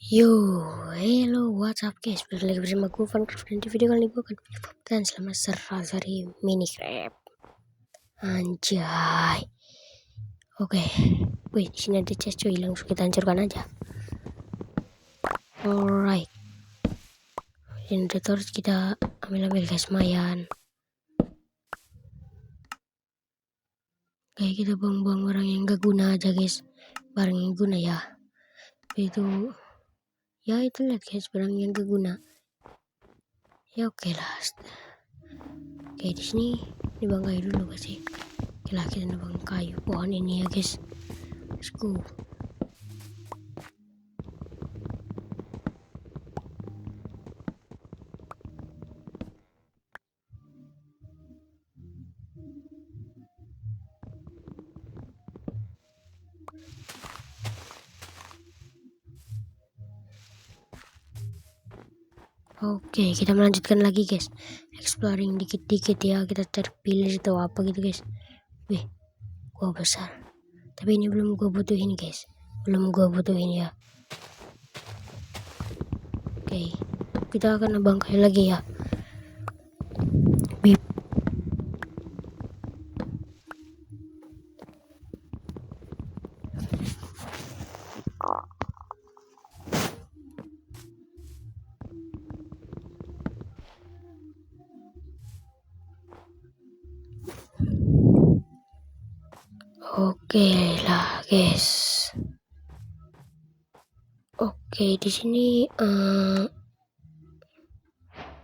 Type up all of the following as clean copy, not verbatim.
Yo, hello, what's up guys? Balik lagi bersama gue Fancraft, dan di video kali ini gue akan dan selama serasari Minecraft. Anjay. Oke, wih, di sini ada chest cuy, langsung kita hancurkan aja. Alright. Ini ada torch, kita ambil guys, lumayan. Kayak kita buang-buang barang yang gak guna aja guys. Barang yang guna ya. Itu ya itu lihat guys, barang yang gak guna. Ya oke lah. Oke, di sini dibangkai dulu guys sih. Oke lah, kita nebang kayu pohon ini ya guys. Let's go. Oke, kita melanjutkan lagi guys, exploring dikit-dikit ya, kita cari village atau apa gitu guys. Wih, gua besar, tapi ini belum gua butuhin guys, belum gua butuhin ya. Oke, kita akan bangkai lagi ya. Bip. Oke lah guys. Oke, di sini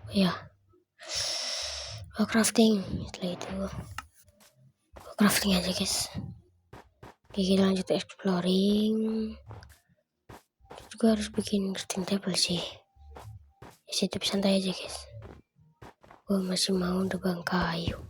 ya, crafting. Setelah itu crafting aja guys. Oke, kita lanjut exploring. Kita juga harus bikin crafting table sih. Di situ santai aja guys. Gue masih mau nebang kayu.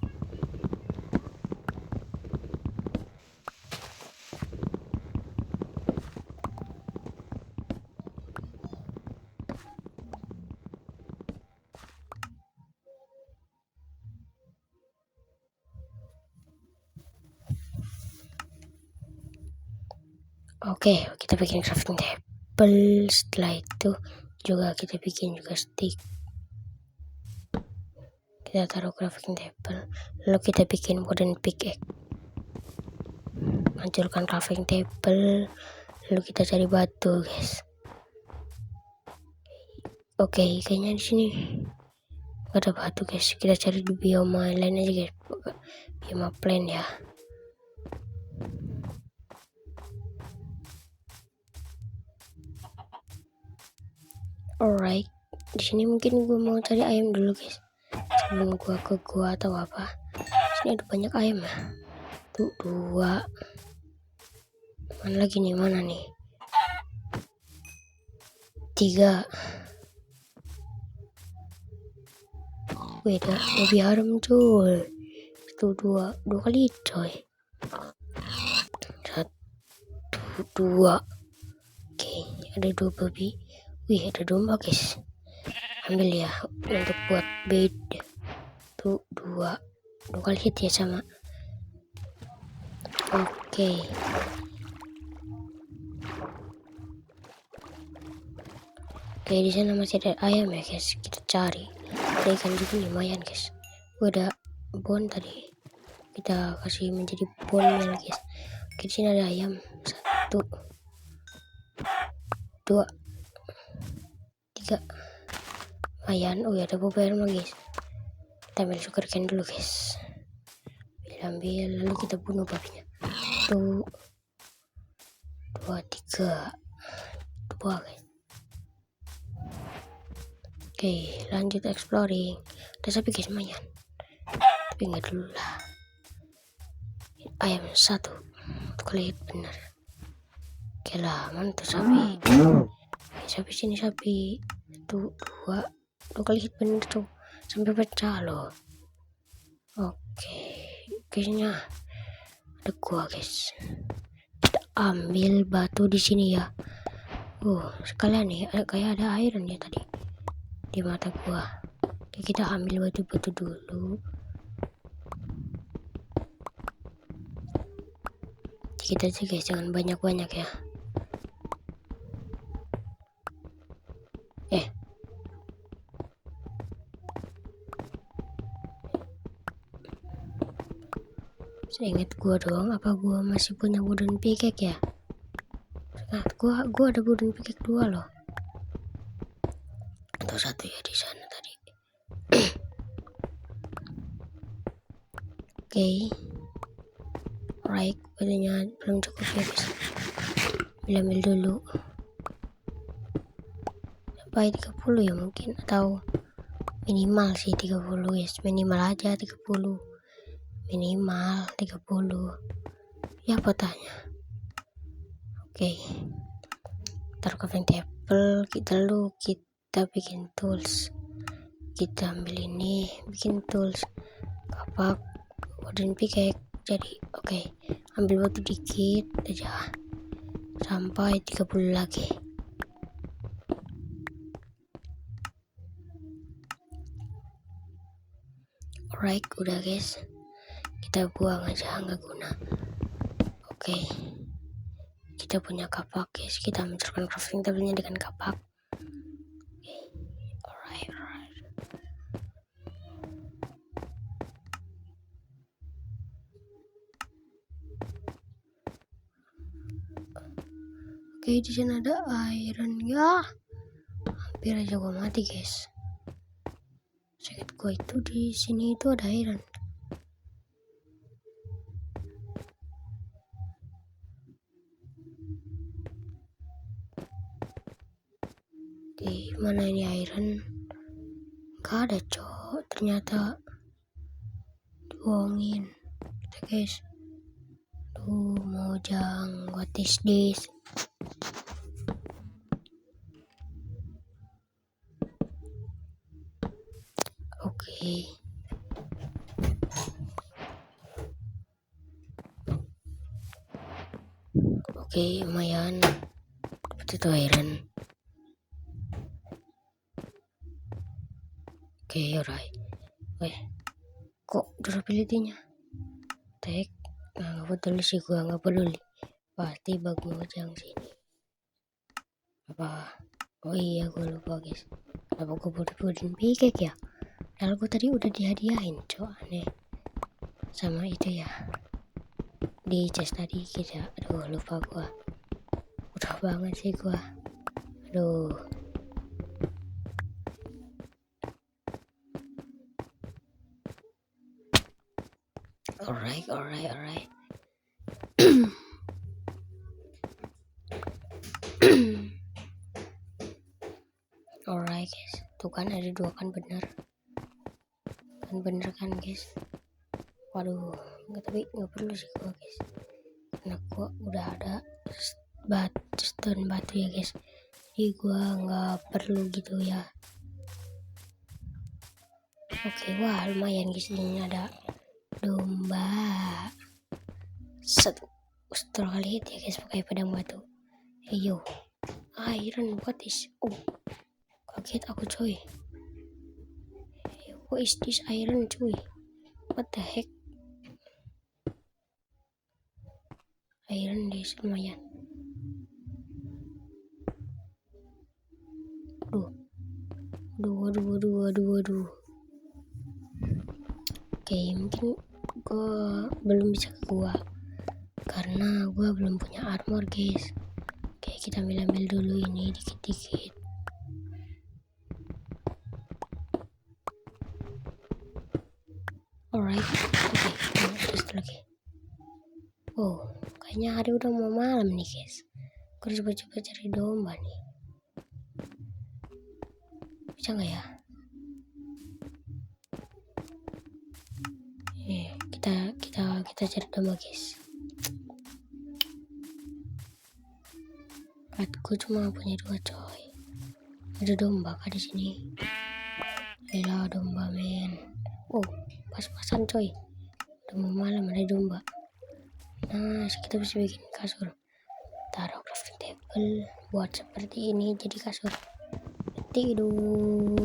Oke, kita bikin crafting table. Setelah itu juga kita bikin juga stick. Kita taruh crafting table, lalu kita bikin wooden pickaxe. Hancurkan crafting table, lalu kita cari batu guys. Oke, kayaknya di sini gak ada batu guys. Kita cari di bioma lain aja guys, bioma plain ya. Alright, di sini mungkin gue mau cari ayam dulu guys, sebelum gue ke gua atau apa. Sini ada banyak ayam ya. Tuh 2. Mana lagi nih, mana nih? 3. Beda, lebih harum cuy. Itu 2 kali coy. 1, 2. Oke, ada 2 babi. Wih, ada domba guys. Ambil ya untuk buat bed. Tuh 2 kali hit ya sama. Oke. Oke, di sana masih ada ayam ya guys. Kita cari. Ada ikan juga lumayan guys. Ada bone tadi. Kita kasih menjadi bone meal guys. Oke, di sini ada ayam. 1, 2, 3. Lumayan. Oh ya, ada beberapa lagi guys. Kita ambil sugar cane dulu guys. Ambil, lalu kita bunuh babinya. 1, 2, 3. 2 guys. Oke, lanjut exploring. Ada sapi guys, lumayan. Tapi enggak dulu lah. Ayam 1 kali bener. Oke lah, mantap sapi. Sapi sini sapi. 2 kali hit bener tuh, sampai pecah loh. Oke, kayaknya ada gua guys. Kita ambil batu di sini ya. Sekalian nih, kayak ada iron ya tadi di mata gua. Oke, kita ambil batu-batu dulu. Dikit aja guys, jangan banyak-banyak ya. Ingat gua doang apa gua masih punya wooden pickaxe ya? Nah, gua ada wooden pickaxe 2 loh. Atau 1 ya di sana tadi. Oke. Right, badannya belum cukup ya guys. Ambil dulu. Sampai 30 ya mungkin, atau minimal sih 30 guys. Minimal aja 30. Minimal 30. Ya potanya. Oke. Taruh crafting table, kita bikin tools. Kita ambil ini, bikin tools. Kapak, wooden pickaxe. Jadi oke. Ambil batu dikit aja. Sampai 30 lagi. Alright, udah guys. Kita buang aja, nggak guna. Oke. Kita punya kapak guys. Kita mencurahkan crafting table-nya dengan kapak. Oke. Alright. Oke, di sana ada iron ya. Hampir aja gua mati guys. Sakit gua itu di sini itu ada iron. Di mana ini iron? Gak ada cok. Ternyata dibohongin. Kita guys. Tuh mojang. What is this? Oke. Oke, lumayan. Dapat itu iron. Oke, alright. Kok durability-nya? Tek. Nah, nggak peduli sih gua, nggak peduli. Pasti bug mojang sini. Apa? Oh iya, gua lupa guys. Kenapa gua wooden pickaxe ya? Padahal gua tadi udah dihadiahin, cok, aneh. Sama itu ya. Di chest tadi kita. Aduh, lupa gua. Udah banget sih gua. Aduh. Alright. Alright guys. Tuh kan ada 2 kan bener. Kan bener kan guys. Waduh, tapi nggak perlu sih gua guys. Karena gua udah ada stone batu ya guys. Jadi gua nggak perlu gitu ya. Oke, wah lumayan guys, ini ada domba. Setelah kali hit ya guys pakai pedang batu. Yo, iron, what is? Oh, kaget aku coy. What is this iron cuy? What the heck? Iron guys lumayan. Waduh. Oke, mungkin gua belum bisa ke gua karena gua belum punya armor guys. Oke, kita ambil dulu ini dikit-dikit. Alright, oke, terus lagi. Oh, kayaknya hari udah mau malam nih guys. Gue harus coba cari domba nih. Bisa nggak ya? Kita cari domba guys. Aku cuma punya 2 coy. Ada domba kah di sini? Ada domba men. Oh, pas-pasan coy. Udah mau malam ada domba. Nah, kita bisa bikin kasur. Taruh crafting table buat seperti ini jadi kasur. Tidur.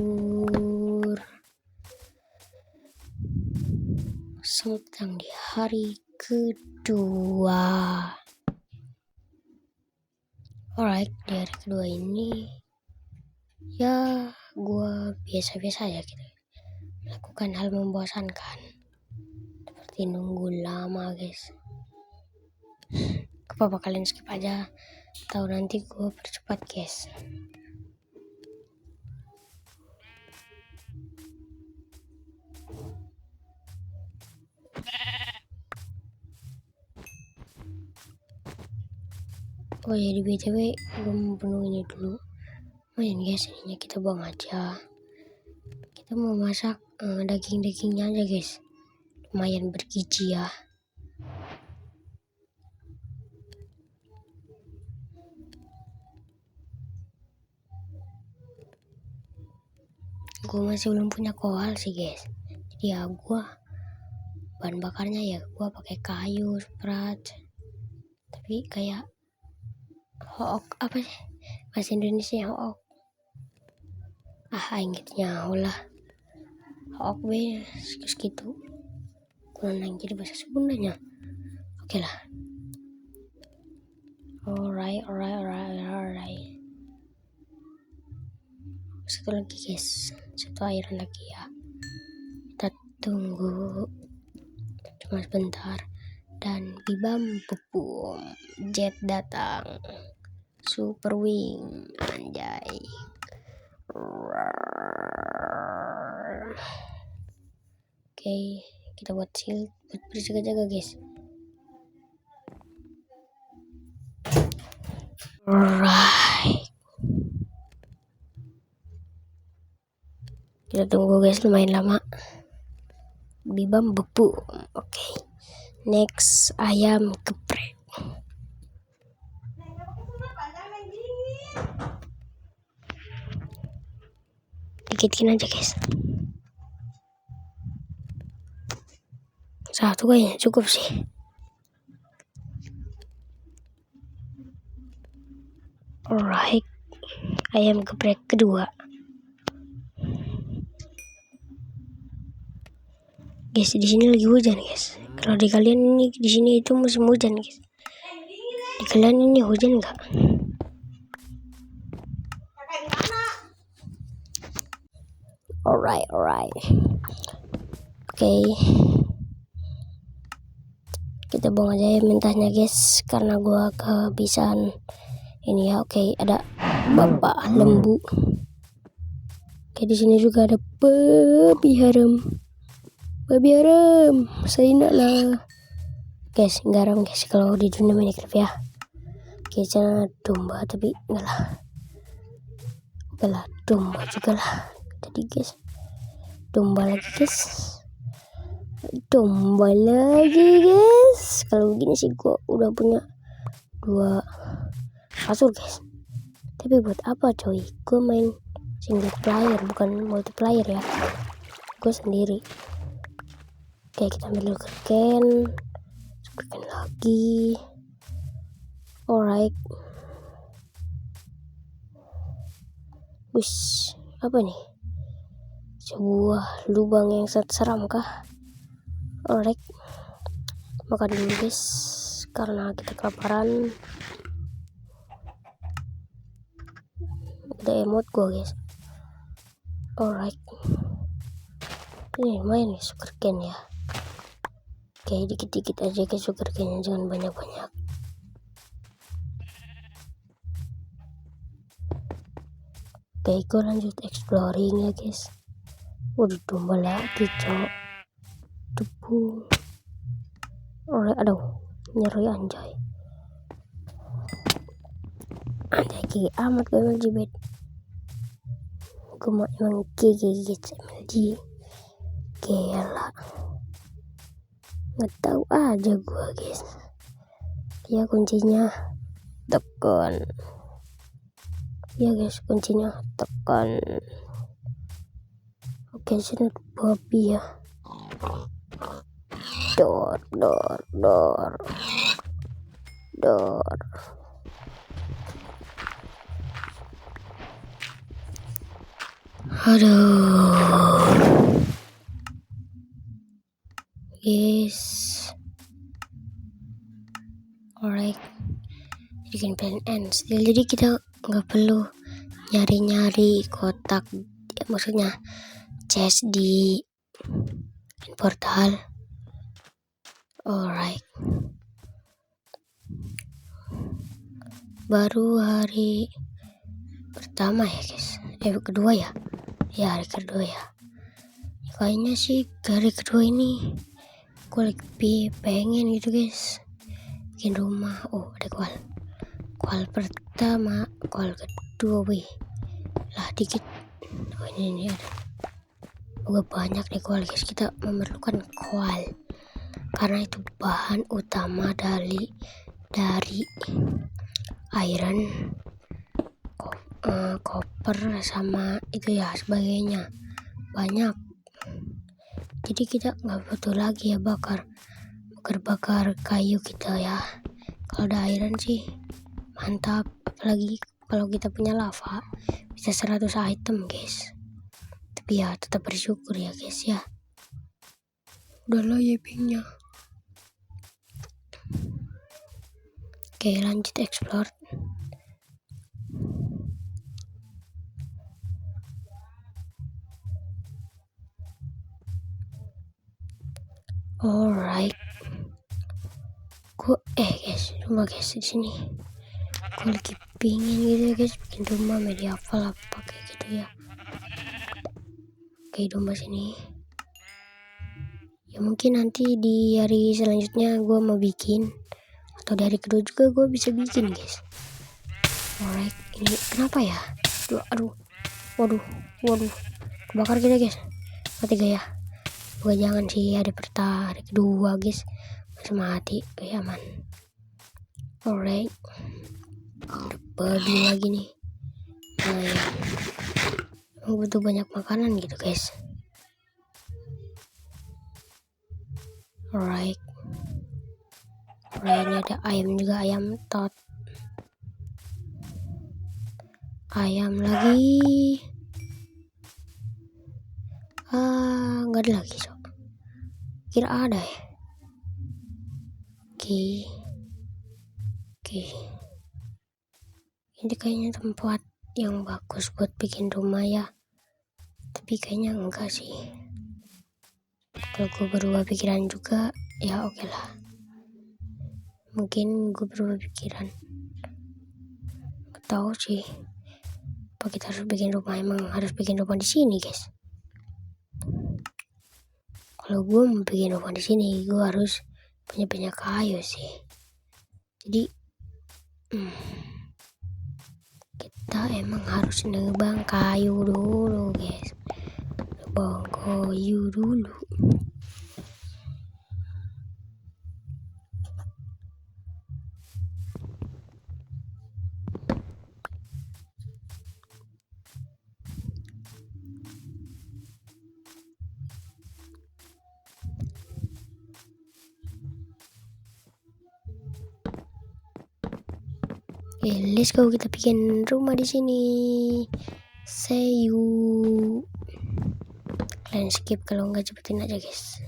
Sedang di hari kedua. Alright, di hari kedua ini ya gua biasa-biasa aja gitu. Lakukan hal membosankan seperti nunggu lama guys. Apa kalian skip aja, atau nanti gue percepat guys. Oh ya, di BTW gue mau penuh ini dulu. Main guys, ininya kita buang aja. Kita mau masak daging-dagingnya aja guys. Lumayan bergizi ya. Gue masih belum punya koal sih guys. Jadi ya gue bahan bakarnya ya gue pakai kayu, sprat. Tapi kayak hook apa sih bahasa Indonesia, hook ingetnya lah hook be segitu kurang jadi bahasa Sundanya. Oke lah. Alright. Satu lagi guys, satu airan lagi ya. Kita tunggu cuma sebentar. Dan bibam bubum jet datang, super wing anjay. Oke, kita buat shield buat berjaga-jaga guys. Alright, kita tunggu guys lumayan lama. Bibam bubum. Oke. Next, ayam geprek. Dikitin aja guys. Satu kayaknya cukup sih. Alright, ayam geprek kedua. Guys, di sini lagi hujan guys. Kalau di kalian ini di sini itu musim hujan guys. Di kalian ini hujan enggak? Alright. Oke. Kita buang aja ya mentahnya guys, karena gua kehabisan ini ya. Oke, ada bapak lembu. Oke, di sini juga ada babi haram. Saya nak lah guys, garam guys kalau di dunia Minecraft ya. Oke, jangan domba tapi enggak lah. Oke lah, domba juga lah. Tadi guys, domba lagi guys. Kalau begini sih gua udah punya 2 kasur guys. Tapi buat apa coy? Gua main single player bukan multiplayer ya. Gua sendiri. Oke, kita ambil sugarcane lagi. Alright. Wish, apa nih? Sebuah lubang yang sangat seram kah? Alright. Makan dulu guys, karena kita kelaparan. Ada emot gua guys. Alright. Ini lumayan nih sugarcane ya. Oke, dikit-dikit aja guys sugarcane-nya, jangan banyak-banyak. Oke, gue lanjut exploring ya guys. Udah domba lagi cok. Debu. Alright, aduh, nyeri anjay. Anjay gigi amat gue MLG bed. Gue mau emang gigi MLG. Gila. Nggak tahu aja gue guys. Ya kuncinya tekan. Ya guys, kuncinya tekan. Oke, sini babi ya. Dor. Aduh. Guys. Alright. Jadi kan plan end still, jadi kita nggak perlu nyari kotak ya, maksudnya chest di portal. Alright, baru hari pertama ya guys, kedua ya, hari kedua ya. Kayaknya sih hari kedua ini gue lagi pengen gitu guys bikin rumah. Oh, ada kual pertama, kual kedua, wih lah dikit. Oh, ini ada banyak nih kual guys. Kita memerlukan kual karena itu bahan utama dari iron, copper sama itu ya sebagainya, banyak. Jadi kita nggak butuh lagi ya bakar kayu kita ya. Kalau ada iron sih mantap, apalagi kalau kita punya lava bisa 100 item guys. Tapi ya tetap bersyukur ya guys ya. Udahlah ya pingnya. Oke, lanjut explore. Alright, guys, rumah guys di sini. Gue lagi pingin gitu ya guys bikin rumah medieval apa kayak gitu ya. Oke, rumah sini. Ya mungkin nanti di hari selanjutnya gue mau bikin, atau dari kedua juga gue bisa bikin guys. Alright, ini kenapa ya? Waduh, kebakar kita guys. Mati gak ya? Gue jangan sih, hari kedua guys masih mati. Oke, aman. Alright, pergi lagi nih. Nah ya, butuh banyak makanan gitu guys. Alright, ini ada ayam juga, ayam tot. Ayam lagi. Nggak ada lagi so. Kira ada ya. Oke. Ini kayaknya tempat yang bagus buat bikin rumah ya. Tapi kayaknya enggak sih. Kalau gue berubah pikiran juga ya oke lah. Mungkin gue berubah pikiran. Gak tahu sih. Apa kita harus bikin rumah, emang harus bikin rumah di sini guys. Kalau gue mau bikin rumah di sini, gue harus punya banyak kayu sih. Jadi kita emang harus nebang kayu dulu guys. Nebang kayu dulu. Oke, let's go, kita bikin rumah di sini. See you. Kalian skip kalau nggak, cepetin aja guys.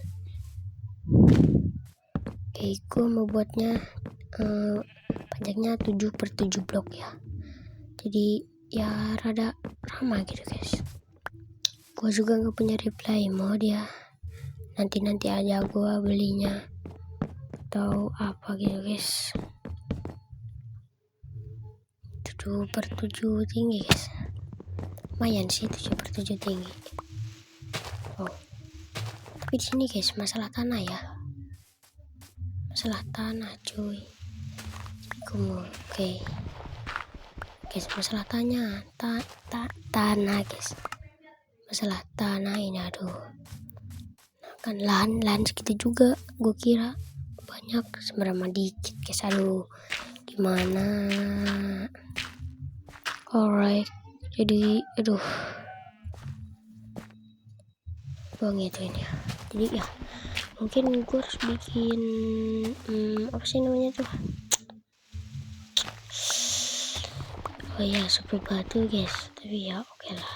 Oke, gue mau buatnya panjangnya 7/7 blok ya. Jadi ya rada ramah gitu guys. Gue juga nggak punya reply mode ya. Nanti aja gue belinya atau apa gitu guys. 7/7 tinggi guys. Lumayan sih 7/7 tinggi. Oh, tapi di sini guys masalah tanah ya. Masalah tanah cuy. Oke. Guys, masalah tanah guys. Masalah tanah ini aduh. Nah, kan lahan segitu juga gue kira banyak, sebenarnya dikit guys. Aduh, gimana? Alright, jadi buang itu ini ya. Jadi ya mungkin gue harus bikin apa sih namanya tuh, oh ya, super batu guys. Tapi ya oke lah,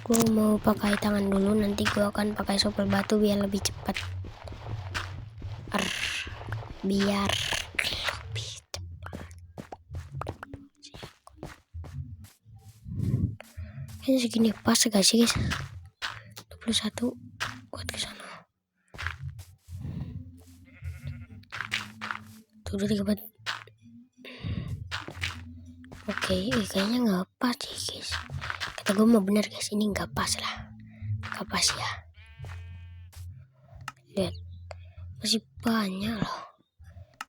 gue mau pakai tangan dulu, nanti gue akan pakai super batu biar lebih cepat. Biar lebih cepat. Kayaknya segini pas gak sih guys? 21 buat ke sana. 1, 2, 3, 4. Oke, kayaknya nggak pas sih guys. Kata gue mau bener guys, ini nggak pas lah, nggak pas ya. Lihat, masih banyak loh.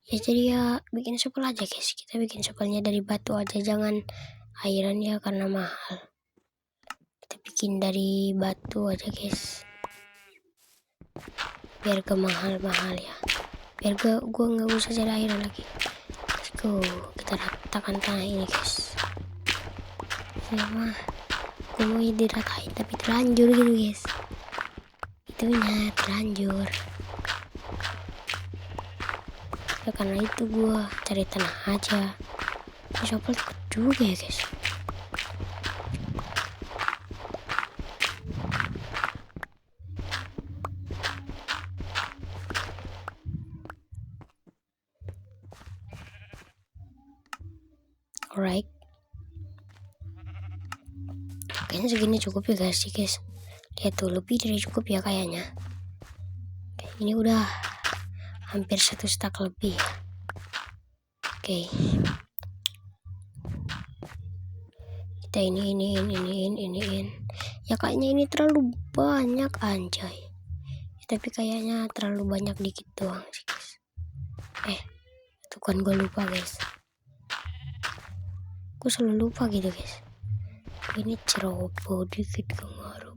Ya jadi ya bikin shovel aja guys. Kita bikin shovelnya dari batu aja, jangan iron ya karena mahal. Kita bikin dari batu aja guys, biar ke mahal-mahal ya. Biar gue nggak usah cari iron lagi. Let's go, kita ratakan tanah ini guys. Sama gue mau diratain tapi terlanjur gitu guys, itunya terlanjur ya, karena itu gue cari tanah aja. Ini shovel takut juga ya guys. Alright, kayaknya segini cukup ya guys sih guys. Lihat tuh, lebih dari cukup ya kayaknya. Oke, ini udah hampir 1 stack lebih ya. Oke, kita iniin ya, kayaknya ini terlalu banyak anjay ya, tapi kayaknya terlalu banyak dikit doang sih guys. Itu kan gue lupa guys, gue selalu lupa gitu guys. Ini ceroboh dikit gak ngaruh.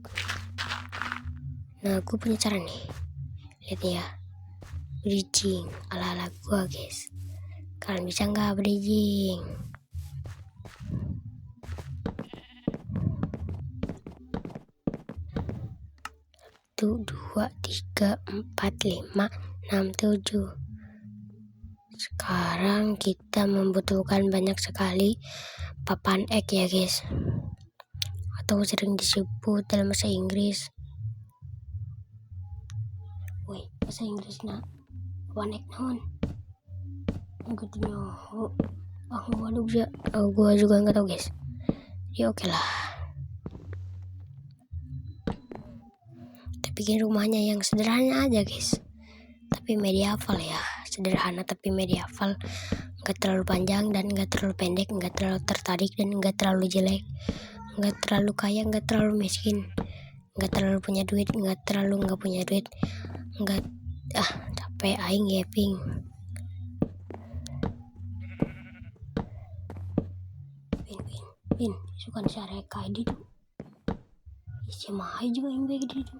Nah, gue punya cara nih, lihat ya, bridging ala-ala gue guys. Kalian bisa nggak bridging? 1, 2, 3, 4, 5, 6, 7. Sekarang kita membutuhkan banyak sekali papan egg ya guys, atau sering disebut dalam bahasa Inggris, bahasa Inggrisnya papan egg non gitu nyoh. Gua juga nggak tahu guys. Ya oke lah, kita bikin rumahnya yang sederhana aja guys, tapi medieval ya. Sederhana tapi medieval, nggak terlalu panjang dan nggak terlalu pendek, nggak terlalu tertarik dan nggak terlalu jelek, nggak terlalu kaya, nggak terlalu miskin, nggak terlalu punya duit, nggak terlalu nggak punya duit, nggak capek aing gaping. Pin suka syare kayak gitu. Isi mahal juga yang kayak gitu.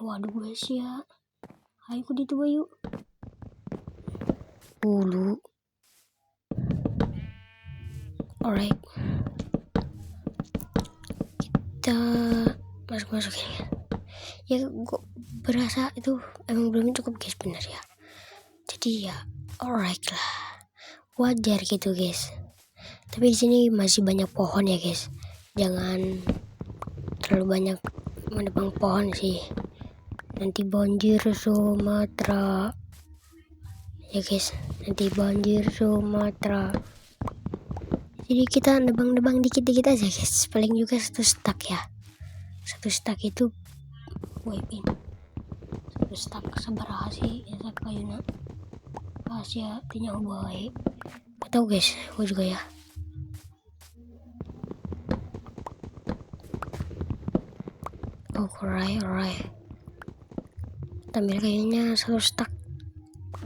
Waduh guys ya. Ayo ku ditu bayu. Dulu. Alright. Kita masuk-masukin ya. Ya gue berasa itu emang belum cukup guys, bener ya. Jadi ya alright lah. Wajar gitu guys. Tapi di sini masih banyak pohon ya guys. Jangan terlalu banyak menebang pohon sih. Nanti banjir Sumatera. Ya guys, nanti banjir Sumatera. Jadi kita nebang-nebang dikit-dikit aja guys. Paling juga 1 stack ya. 1 stack itu wipin. 1 stack sabaraha sih ya kayaknya. Asia punya baik. Gak tau guys, gue juga ya. Alright. Tampil kayaknya 1 stack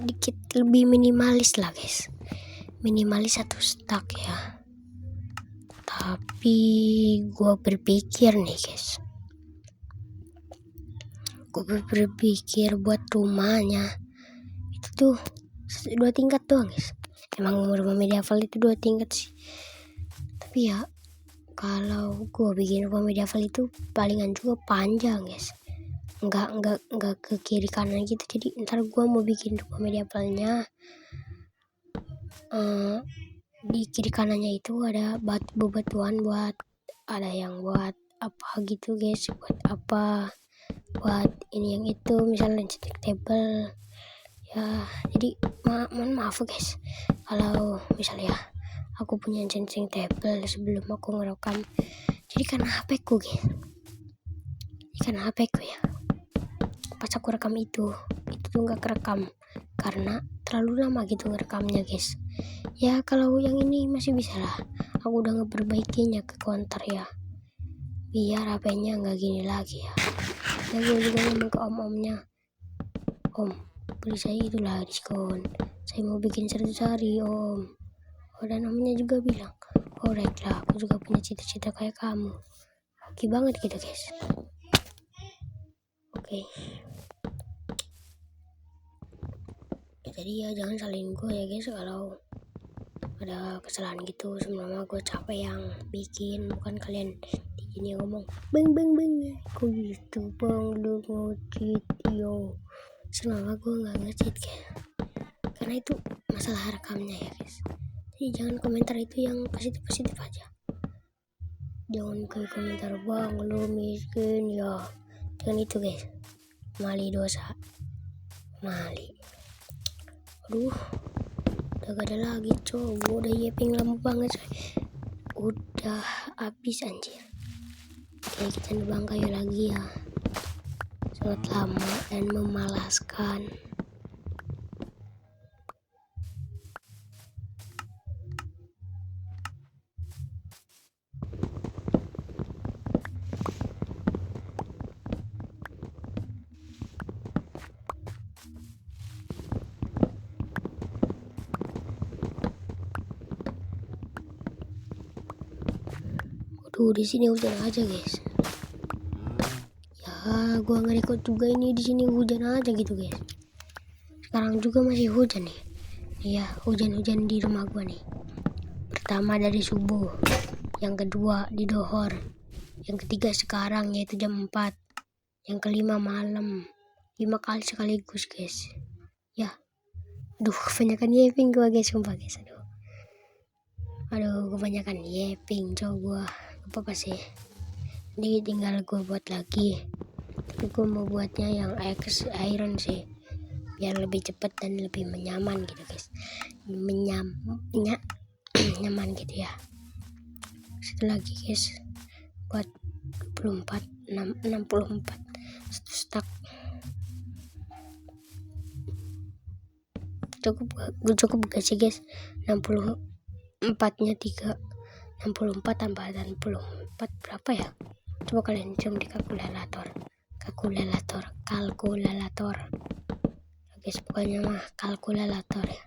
dikit lebih minimalis lah guys. Minimalis 1 stack ya. Tapi gue berpikir nih guys, buat rumahnya itu tuh 2 tingkat doang guys. Emang rumah medieval itu 2 tingkat sih. Tapi ya kalau gue bikin rumah medieval itu palingan juga panjang guys. Enggak ke kiri kanan gitu. Jadi ntar gue mau bikin rumah medievalnya di kiri kanannya itu ada bebatuan, buat ada yang buat apa gitu guys, buat ini yang itu, misalnya cetak table ya. Jadi mohon maaf guys kalau misalnya aku punya cencing table sebelum aku ngerekam. Jadi karena HP ku guys, ya pas aku rekam itu tuh nggak kerekam karena terlalu lama gitu ngerekamnya guys. Ya kalau yang ini masih bisa lah, aku udah ngeperbaikinya ke counter ya, biar HP-nya nggak gini lagi ya. Ya gue juga ngomong ke om-omnya, om beli saya itulah diskon, saya mau bikin 100 hari om. Oh, dan omnya juga bilang, oh right lah, aku juga punya cita-cita kayak kamu. Oke banget gitu guys. Oke. Jadi ya jangan salin gue ya guys kalau ada kesalahan gitu. Sebenarnya gue capek yang bikin, bukan kalian di sini ngomong bang kok gitu bang lu ngecit yo. Sebenarnya gue nggak ngecit karena itu masalah rekamnya ya guys. Jadi jangan komentar itu yang positif aja, jangan ke komentar bang lu miskin ya, jangan itu guys, mali dosa mali. Aduh, udah gak ada lagi cow, gue udah yaping lama banget coy. Udah habis anjir. Oke, kita nebang kayu lagi ya, sangat lama dan memalaskan. Tuh di sini hujan aja guys. Ya, gua nge-record juga ini di sini hujan aja gitu guys. Sekarang juga masih hujan nih. Iya, hujan-hujan di rumah gua nih. Pertama dari subuh, yang kedua di dohor, yang ketiga sekarang yaitu jam 4, yang kelima malam. 5 kali sekaligus guys. Ya, aduh kebanyakan yaping gua guys, sumpah guys. Aduh kebanyakan yaping coba gua. Apa sih? Ini tinggal gue buat lagi, tapi gue mau buatnya yang X iron sih, biar lebih cepat dan lebih menyaman gitu guys. Nyaman gitu ya. Satu lagi guys, buat 64 satu stack cukup gak sih guys? 64 nya 3, 64 tambah 64 berapa ya? Coba kalian hitung di kalkulator. Guys, pokoknya mah kalkulator ya.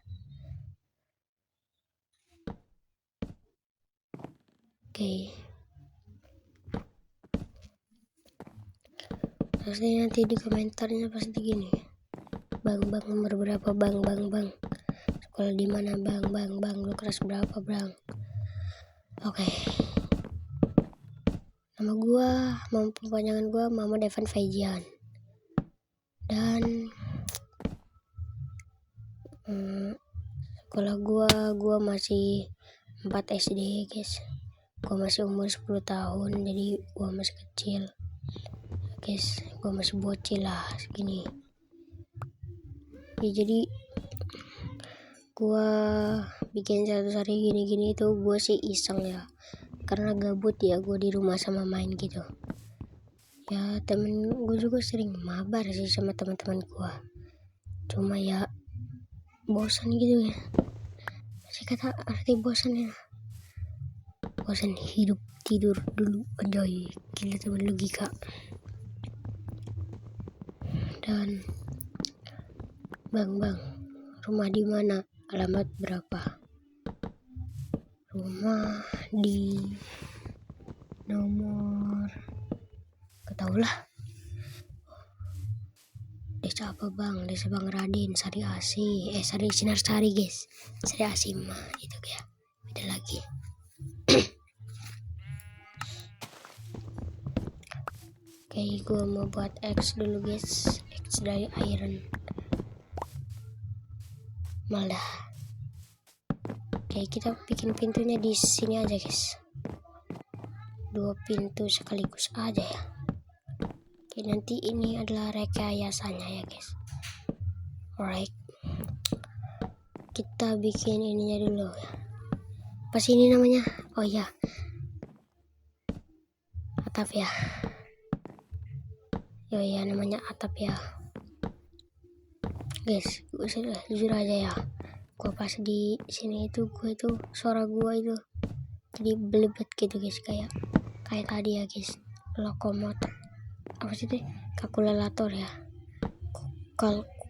Oke. Pasti nanti di komentarnya pasti gini. Bang nomor berapa bang? Sekolah di mana bang? Lu kelas berapa bang? Oke. Nama gua, panjangan gua Mama Devan Faijian. Dan sekolah gua masih 4 SD guys. Gua masih umur 10 tahun, jadi gua masih kecil guys, gua masih bocil lah segini ya. Jadi gua bikin 100 hari gini itu gua sih iseng ya, karena gabut ya gua di rumah sama main gitu ya. Temen gua juga sering mabar sih sama teman-teman gua, cuma ya bosan gitu ya. Saya kata arti bosan ya, bosan hidup tidur dulu anjay, gila teman logika. Dan bang rumah di mana, alamat berapa? Rumah di nomor ketahulah. Desa apa bang? Desa Bang Raden, Sari Asi, Sari Sinar Sari guys, Sari Asi mah itu ya, beda lagi. Oke, gue mau buat X dulu guys, X dari iron malah. Oke, kita bikin pintunya di sini aja guys, 2 pintu sekaligus aja ya. Oke, nanti ini adalah rekayasanya ya guys. Alright, kita bikin ininya dulu ya. Apa sih ini namanya? Oh ya, atap ya. Ya namanya atap ya. guys, gue jujur aja ya, gue pas di sini itu suara gue itu jadi belibet gitu guys, kayak tadi ya guys, lokomotor apa sih itu, kalkulator ya,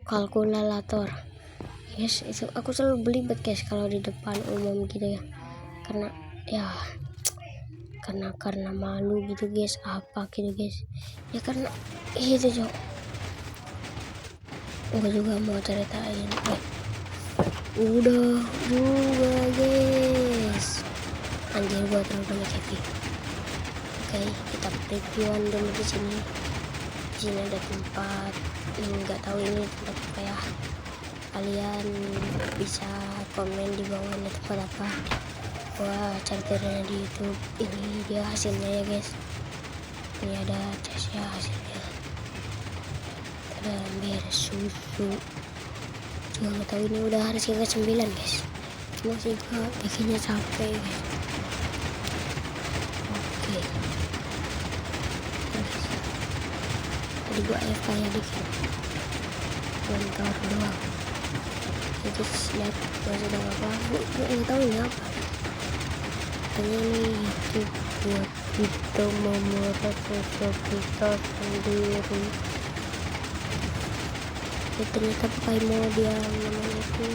kalkulator guys, itu aku selalu belibet guys kalau di depan umum gitu ya, karena ya karena malu gitu guys, apa gitu guys ya, karena itu cok. Gue juga mau ceritain udah juga guys, anjir gue terlalu banyak happy. Oke, kita reviewan dulu di sini. Di sini ada tempat, nggak tahu ini tempat apa ya, kalian bisa komen di bawah ini tempat apa. Gua cari di YouTube, ini dia hasilnya ya guys, ini ada casnya hasilnya, ada ember susu juga nggak tahu, ini udah hari ke-9 guys, cuma sih gua bikinnya capek guys. Oke tadi gua AFK ya dikit, bentar doang, jadi lihat gua sedang apa, gua nggak tahu ini apa. Ini YouTube buat kita memuat sosok kita sendiri. Ya, ternyata pakai mode yang namanya itu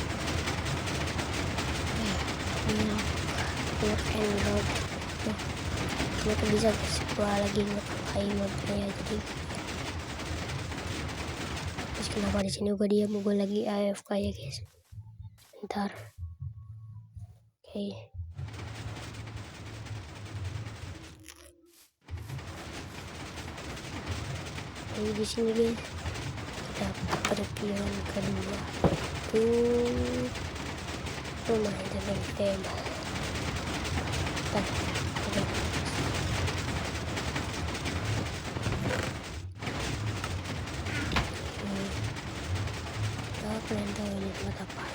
ini work and load. Ternyata bisa guys, gua lagi ngepakai modenya ya, jadi terus kenapa di sini gua diam, gua lagi AFK ya guys, bentar. Oke. Ini di sini guys, kita perpion kedua tuh rumah dan tembak. Kalian tahu ini tempat apa?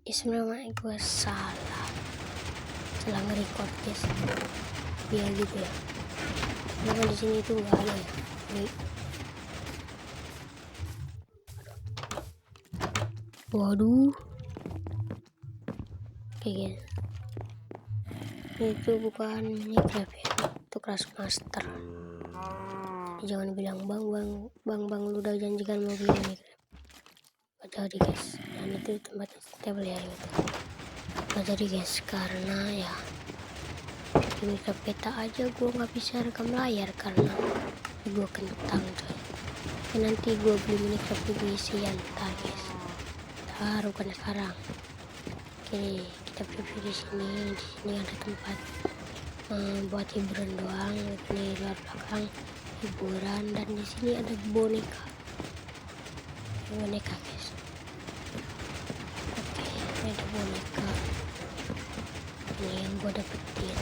Ya sebenarnya gue salah nge-record guys, biar gitu ya. Kenapa di sini itu nggak ada ya? Ini. Waduh. Oke guys. Itu bukan Minecraft ya, itu Crash Master. Jangan bilang bang lu udah janjikan mau beli Minecraft. Gak jadi guys, dan itu tempat stable ya gitu. Gak jadi guys, karena ya di Minecraft beta aja gue nggak bisa rekam layar karena gue kentang coy. Dan nanti gue beli Minecraft di isian ntar guys, bukan sekarang. Oke, kita preview di sini. Di sini ada tempat buat hiburan doang. Ini luar belakang hiburan, dan di sini ada boneka guys. Oke, ini ada boneka. Ini yang gue dapetin.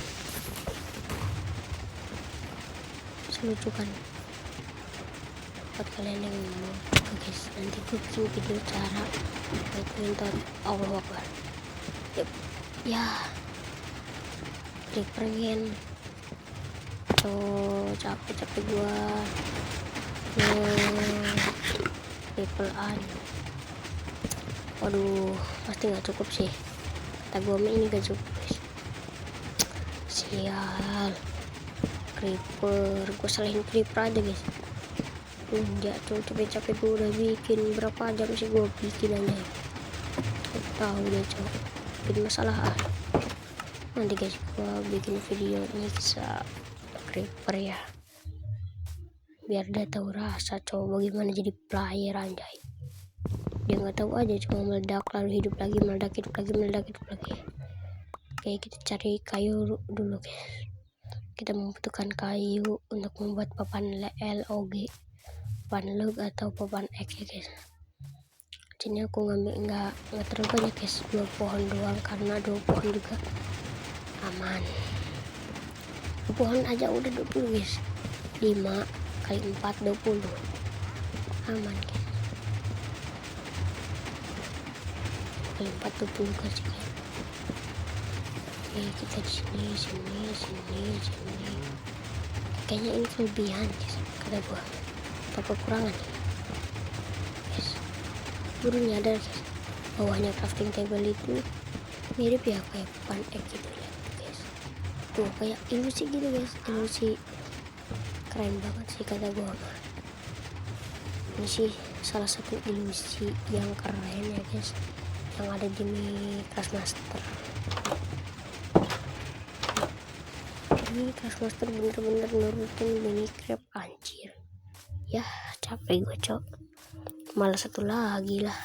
Lucu kan buat kalian yang mau guys, nanti gue bikin video cara nonton Allah Akbar. Ya pengen tuh capek gua triple an. Waduh, pasti nggak cukup sih, kata gua ini gak cukup guys. Sial, creeper, gue selain creeper aja guys. Tuh capek gue udah bikin berapa jam sih gue bikin aja. Tahu deh cowok, bikin masalah nanti guys, gue bikin video ini bisa creeper ya, biar dia tahu rasa cowok bagaimana jadi player anjay. Dia nggak tahu aja, cuma meledak lalu hidup lagi, meledak hidup lagi. Oke, kita cari kayu dulu guys. Kita membutuhkan kayu untuk membuat papan LOG, papan log atau papan X ya guys. Sini aku ngambil nggak terlalu banyak guys, 2 pohon doang, karena 2 pohon juga aman. 2 pohon aja udah 20 guys, 5 kali 4 20 aman guys. Kali 4 20 guys. Oke, kita di sini. Kayaknya ini kelebihan guys, kata gua, atau kekurangan guys. baru nyadar guys, bawahnya crafting table itu mirip ya kayak pan egg gitu, lihat guys, tuh kayak ilusi gitu guys, ilusi keren banget sih kata gua. Ini sih salah satu ilusi yang keren ya guys, yang ada di Craftmaster. Ini Craftmaster bener-bener nurutin Minecraft, anjir ya, capek gue cok, malah satu lagi lah,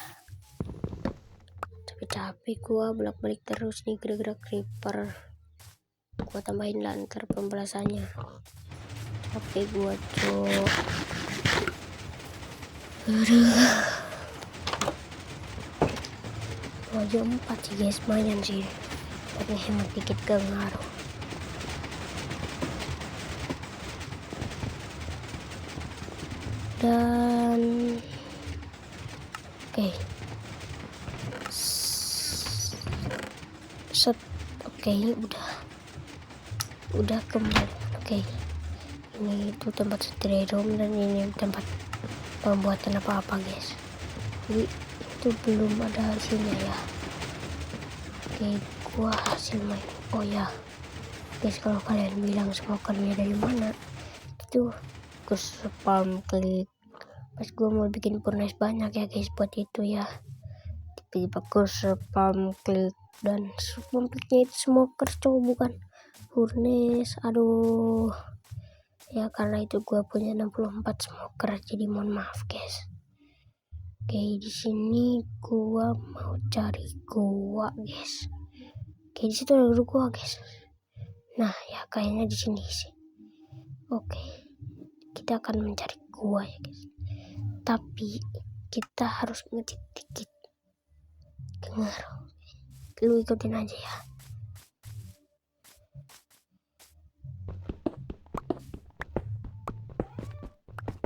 capek gue bolak-balik terus nih gara-gara creeper. Gue tambahin lantar pembelasannya, capek gue cok. Aja 4 sih guys, lumayan sih buat ngehemat dikit, gak ngaruh. Dan oke, set, oke, udah kembali. Oke, ini itu tempat stray room dan ini tempat pembuatan apa-apa guys, jadi itu belum ada hasilnya ya. Oke, gua hasil main, oh ya guys, kalau kalian bilang smokernya dari mana, itu ke spam klik pas gua mau bikin furnace banyak ya guys, buat itu ya, tiba-tiba ke spam klik, dan spam kliknya itu smoker cowok, bukan furnace. Aduh ya, karena itu gua punya 64 smoker, jadi mohon maaf guys. Oke, di sini gua mau cari gua guys. Oke, di situ ada gua guys. Nah ya, kayaknya di sini sih. Oke, kita akan mencari gua ya guys, tapi kita harus ngedit dikit, dengar, lu ikutin aja ya.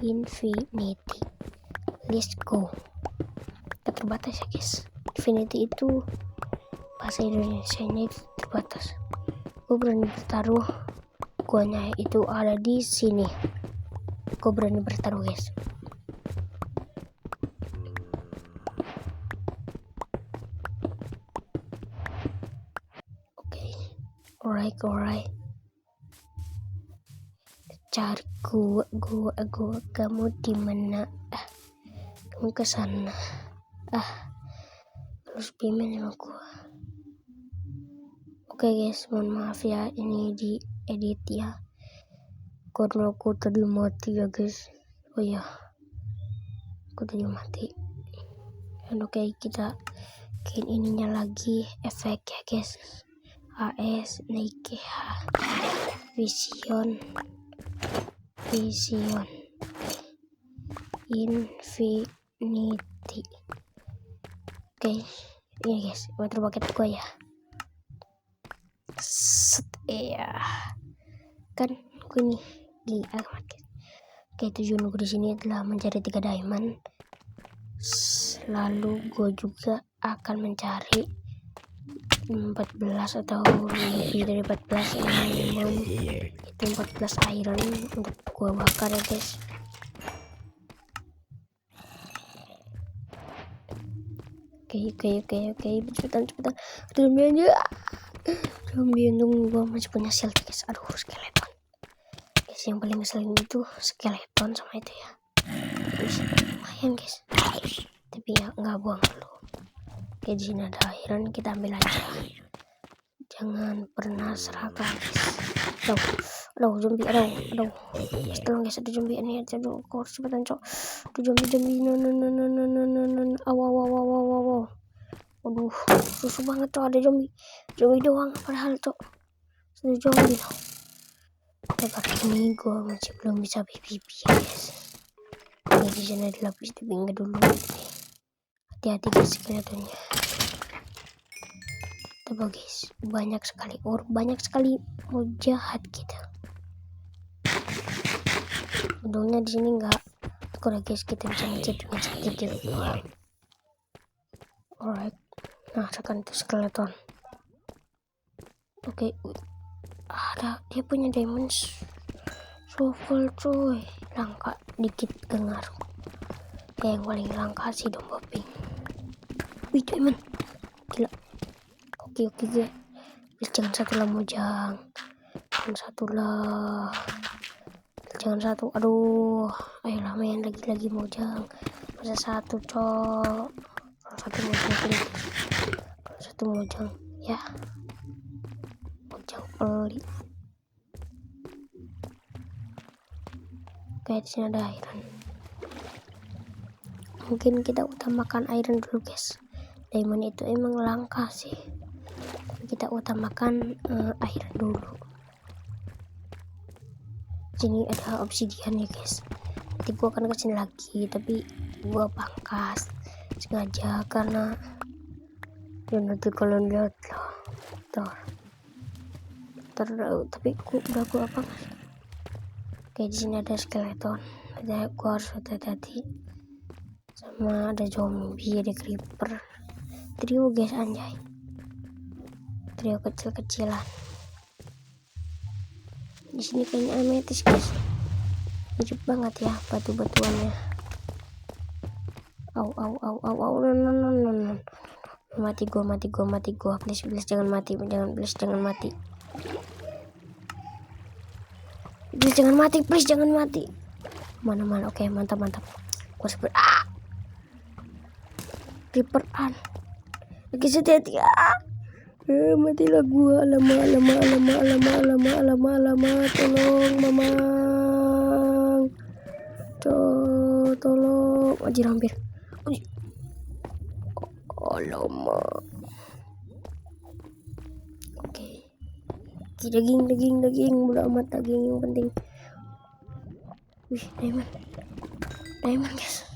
Infinity, let's go. Kita terbatas ya guys, Infinity itu bahasa Indonesianya itu terbatas. Gue berani bertaruh, guanya itu ada di sini. Gue berani bertaruh guys. Oke, alright. Cari gua kamu di mana? Kamu ke sana. Terus pimen sama gua. Oke guys, mohon maaf ya, ini di edit ya, karena aku tadi mati ya guys. Oh ya, aku tadi mati. Dan oke, kita bikin ininya lagi, efek ya guys. AS naik vision Infinity. Oke, ini guys, water bucket gua ya. Set, ya kan gue nih di amat guys. Oke, tujuan gue di sini adalah mencari 3 diamond. Lalu gue juga akan mencari 14 atau lebih dari 14 minimum, itu 14 iron untuk gue bakar ya guys. Oke, cepetan zombie aja. Zombie, untung gue masih punya shield guys. Aduh, skeleton guys, yang paling ngeselin itu skeleton sama itu ya. Lumayan guys, tapi ya nggak buang dulu. Oke, di sini ada iron, kita ambil aja, jangan pernah serakah guys. Aduh zombie, aduh tolong guys, ada zombie ini aja. Aduh, kok cepetan cok, ada zombie no. Aw. Aduh, susah banget cok, ada zombie doang padahal cok, ada zombie loh. Lepas ini gue masih belum bisa PvP ya guys. Ini di sana ada lapis, tapi enggak dulu. Hati-hati guys skeletonnya. Coba guys, banyak sekali mau jahat kita. Untungnya di sini enggak kurang guys, kita bisa ngecek gitu. Alright, nah sekarang itu skeleton. Oke, ada, dia punya diamond shovel cuy, langka dikit, gak ngaruh. Yang paling langka sih domba pink. Wih, diamond. Gila. Oke, gila. Jangan satu lah Mojang. Jangan satu lah. Jangan satu. Aduh. Ayolah main lagi Mojang. Masa satu, cok. Kalau satu Mojang pelit. Kalau satu Mojang. Ya. Mojang pelit. Kayak di sini ada iron. Mungkin kita utamakan iron dulu guys. Diamond itu emang langka sih. Kita utamakan iron dulu. Sini ada obsidian ya guys. Nanti gua akan kesini lagi, tapi gua pangkas sengaja karena ya nanti kalau lihat loh. Tapi gua pangkas. Oke, di sini ada skeleton. Gua harus hati-hati. Sama ada zombie, ada creeper. Trio guys, anjay. Trio kecil-kecilan. Di sini kayaknya ametis guys. Hidup banget ya batu-batuannya. Au. No. Mati gua. Please jangan mati. Please jangan mati. Mana. Oke, mantap. Gua seperti Creeper lagi hati-hati. Matilah gua. Lama. Tolong mamang. Tolong. Anjir hampir. Lama. Oke. Daging. Bodo amat daging yang penting. Wih, diamond guys.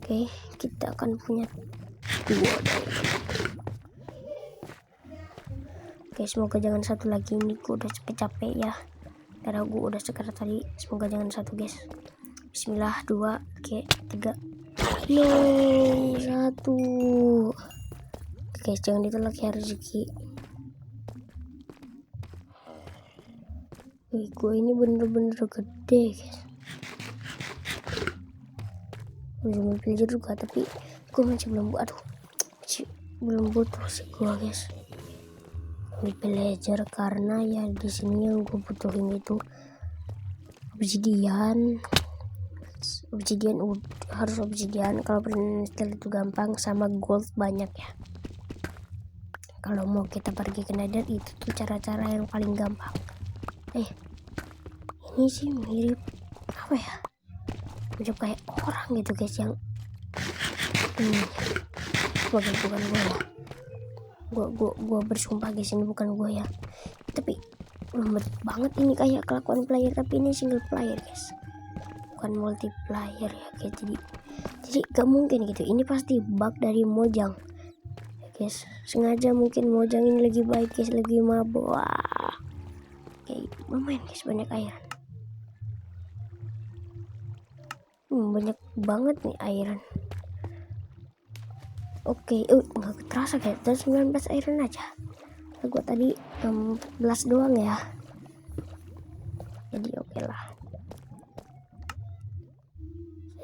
Oke, kita akan punya 2 diamond. Oke, semoga jangan satu lagi. Ini gue udah capek ya karena gue udah sekarang tadi. Semoga jangan satu guys. Bismillah. 2. Oke, 3. No, 1. Guys, jangan ditolak ya rezeki. Wih, gue ini bener-bener gede guys. Belum belajar juga, tapi gue masih belum butuh sih gue guys belajar, karena ya di sini yang gue butuhin itu harus obsidian. Kalau berinstall itu gampang, sama gold banyak ya. Kalau mau kita pergi ke nether itu tuh cara-cara yang paling gampang. Ini sih mirip apa ya, mirip kayak orang gitu guys, yang bukan gue ya. Gue bersumpah guys, ini bukan gue ya, tapi lembut banget ini, kayak kelakuan player, tapi ini single player guys, bukan multiplayer ya guys. Jadi gak mungkin gitu, ini pasti bug dari Mojang ya guys, sengaja mungkin Mojang ini lagi baik guys, lagi mabuk. Wah, kayak lumayan guys, banyak iron. Banyak banget nih iron. Oke, nggak terasa kayak 19 iron aja. Gue tadi 14 doang ya. Jadi oke lah.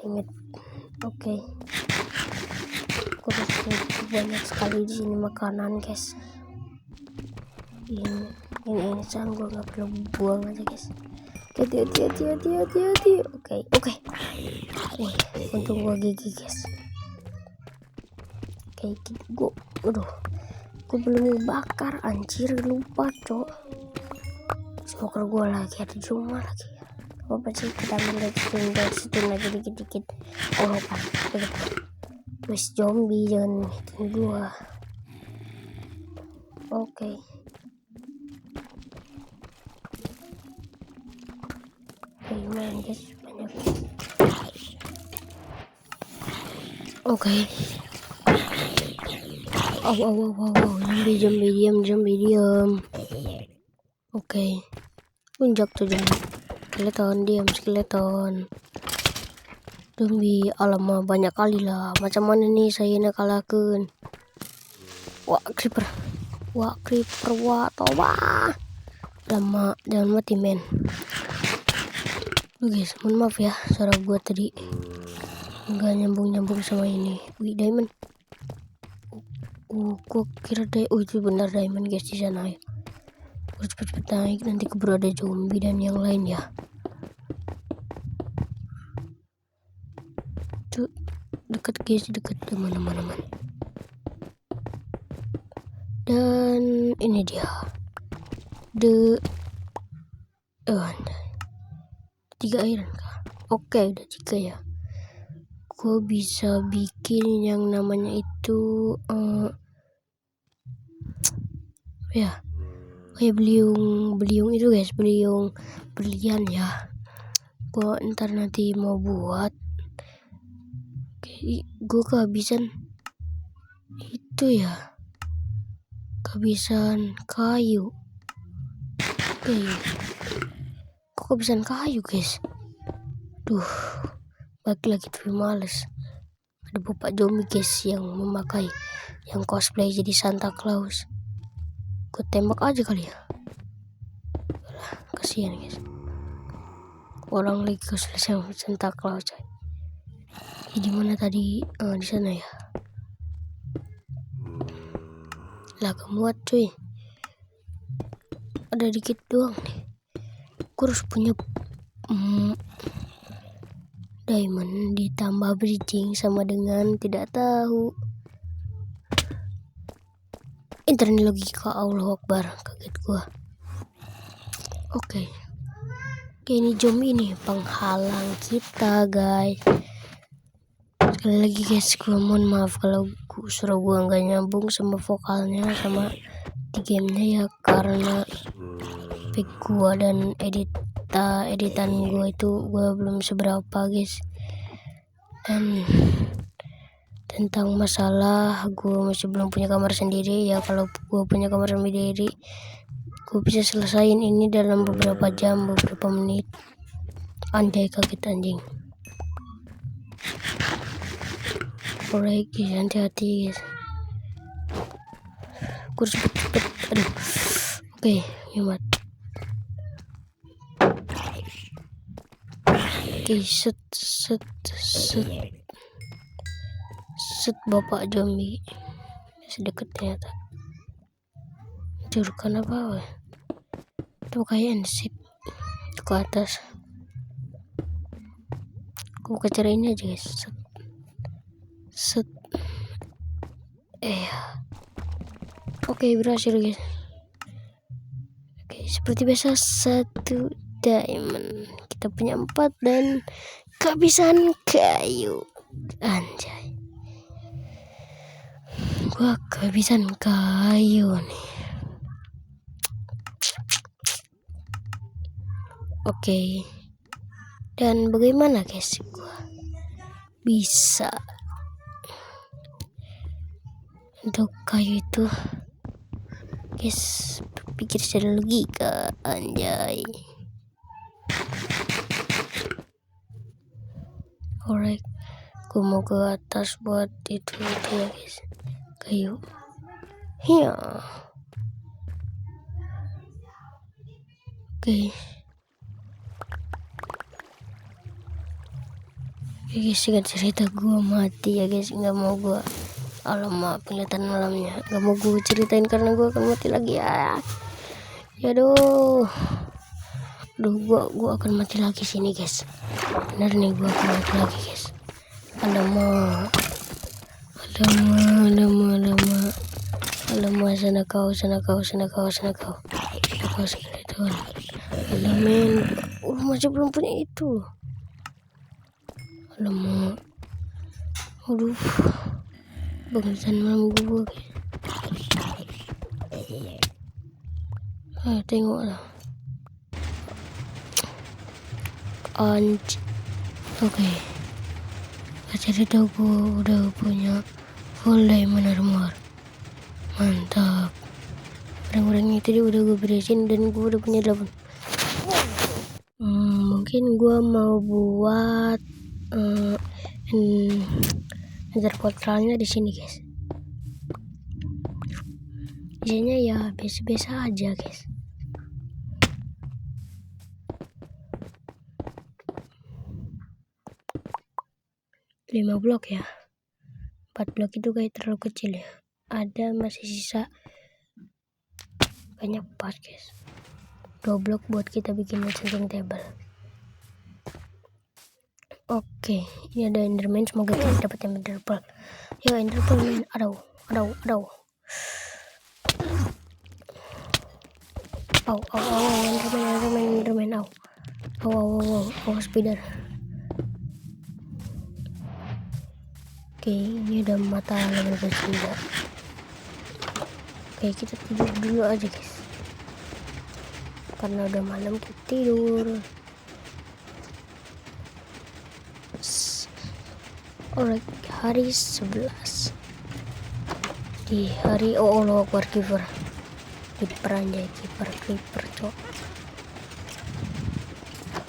Ingat. Oke. Gue banyak sekali di sini makanan guys. Ini sekarang gue nggak perlu buang aja guys. Hati-hati. Oke. Untung gue gigi guys. Kayak gitu, gue belum bakar, anjir, lupa cok. Semoga gue lagi ada di rumah lagi. Apa sih, kita ambil dari situ lagi dikit-dikit. Lupa. Wes zombie, jangan ngikutin gue. Oke. Lumayan guys, banyak. Oke. Zombie diam. Oke. Punjak tuh jangan. Skeleton. Zombie, alamak banyak kali lah. Macam mana nih saya nak kalahkan? Wah, creeper. Toba. Lama, jangan mati men. Guys, mohon maaf ya, suara gua tadi nggak nyambung sama ini. Wih, diamond. Gua kira itu benar diamond guys di sana ya. Gua cepet-cepet naik, nanti keburu ada zombie dan yang lain ya. Tuh deket guys, deket teman-teman. Dan ini dia tiga iron kah? Oke, udah 3 ya. Gue bisa bikin yang namanya itu ya kayak beliung itu guys, beliung berlian ya. Gue ntar nanti mau buat. Gue kehabisan itu ya, kehabisan kayu. Kok kehabisan kayu guys? Balik lagi tuh males. Ada bapak zombie guys yang memakai yang cosplay jadi Santa Claus. Gue tembak aja kali ya. Kasihan guys. Orang lagi cosplay sama Santa Claus. Di mana tadi? Di sana ya. Lah kemuat cuy. Ada dikit doang nih. Gue harus punya diamond ditambah bridging sama dengan tidak tahu. Internet logika, Allah Akbar, kaget gua. Oke, ini zombie ini penghalang kita guys. Sekali lagi guys, gua mohon maaf kalau suara gua nggak nyambung sama vokalnya sama di gamenya ya, karena pick gua dan editan gua itu gua belum seberapa guys. Dan tentang masalah gue masih belum punya kamar sendiri ya. Kalau gue punya kamar sendiri gue bisa selesain ini dalam beberapa jam, beberapa menit. Anjay, kaget anjing. Alright guys, hati-hati guys. Gue harus cepet. Aduh. Oke, hemat. Oke, set bapak zombie sedekat ternyata. Curkan apa? Itu kayak sip ke atas. Aku buka cara ini aja guys. Set. Oke, berhasil guys. Oke, seperti biasa 1 diamond. Kita punya 4 dan kehabisan kayu. Anjay. Gua kehabisan kayu nih. Oke. Dan bagaimana guys? Gua bisa untuk kayu itu guys, berpikir secara logika. Anjay. Alright, gue mau ke atas buat itu ya guys, kayu. Hiya. Oke. Guys, singkat cerita gue mati ya guys. Nggak mau gue, alamak, penglihatan malamnya nggak mau gue ceritain karena gue akan mati lagi ya. Yaduh, gue akan mati lagi sini guys. Bener nih, gue akan mati lagi guys. Alamak, sana kau skeleton. Alamin, masih belum punya itu. Alamak, aduh, bangsan malam gue. Tengoklah. Oke. Cerita gue udah punya full diamond armor. Mantap. Barang-barang itu udah gue beresin dan gue udah punya 8. Mungkin gue mau buat enter portalnya di sini guys. Isinya ya biasa-biasa aja guys. 5 blok ya. 4 blok itu kayak terlalu kecil ya. ada masih sisa banyak part guys. 2 blok buat kita bikin enchanting table. Oke, ini ada enderman, semoga kita dapat ender pearl. Ya ender pearl men. Aduh. Enderman, spider. Oke, ini ada mata level bersenja. Oke, kita tidur dulu aja guys, karena udah malam kita tidur. Alright, hari 11 di hari Allah Akbar Creeper. Creeper anjay, Creeper cok.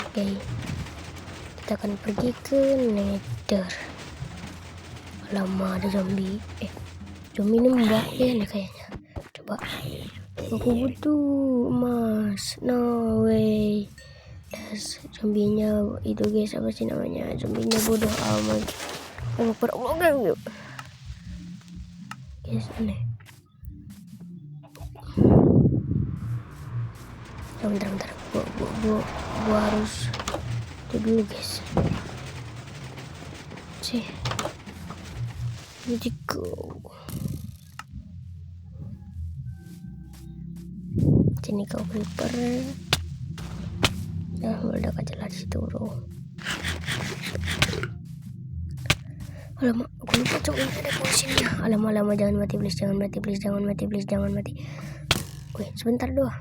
Oke, kita akan pergi ke Nether. Lama ada zombie. Zombie ini mbak ya nih kayaknya. Coba. Aku butuh emas. No way. Zombinya itu guys, apa sih namanya? Zombinya bodoh amat. Guys, aneh. Bentar. Gua harus itu dulu guys. Let's go. Sini kau creeper. Nah, udah kejelas situ bro. Alamak, aku lupa cok, ini ada potionnya. Alamak, jangan mati please, jangan mati. Wih, sebentar doang.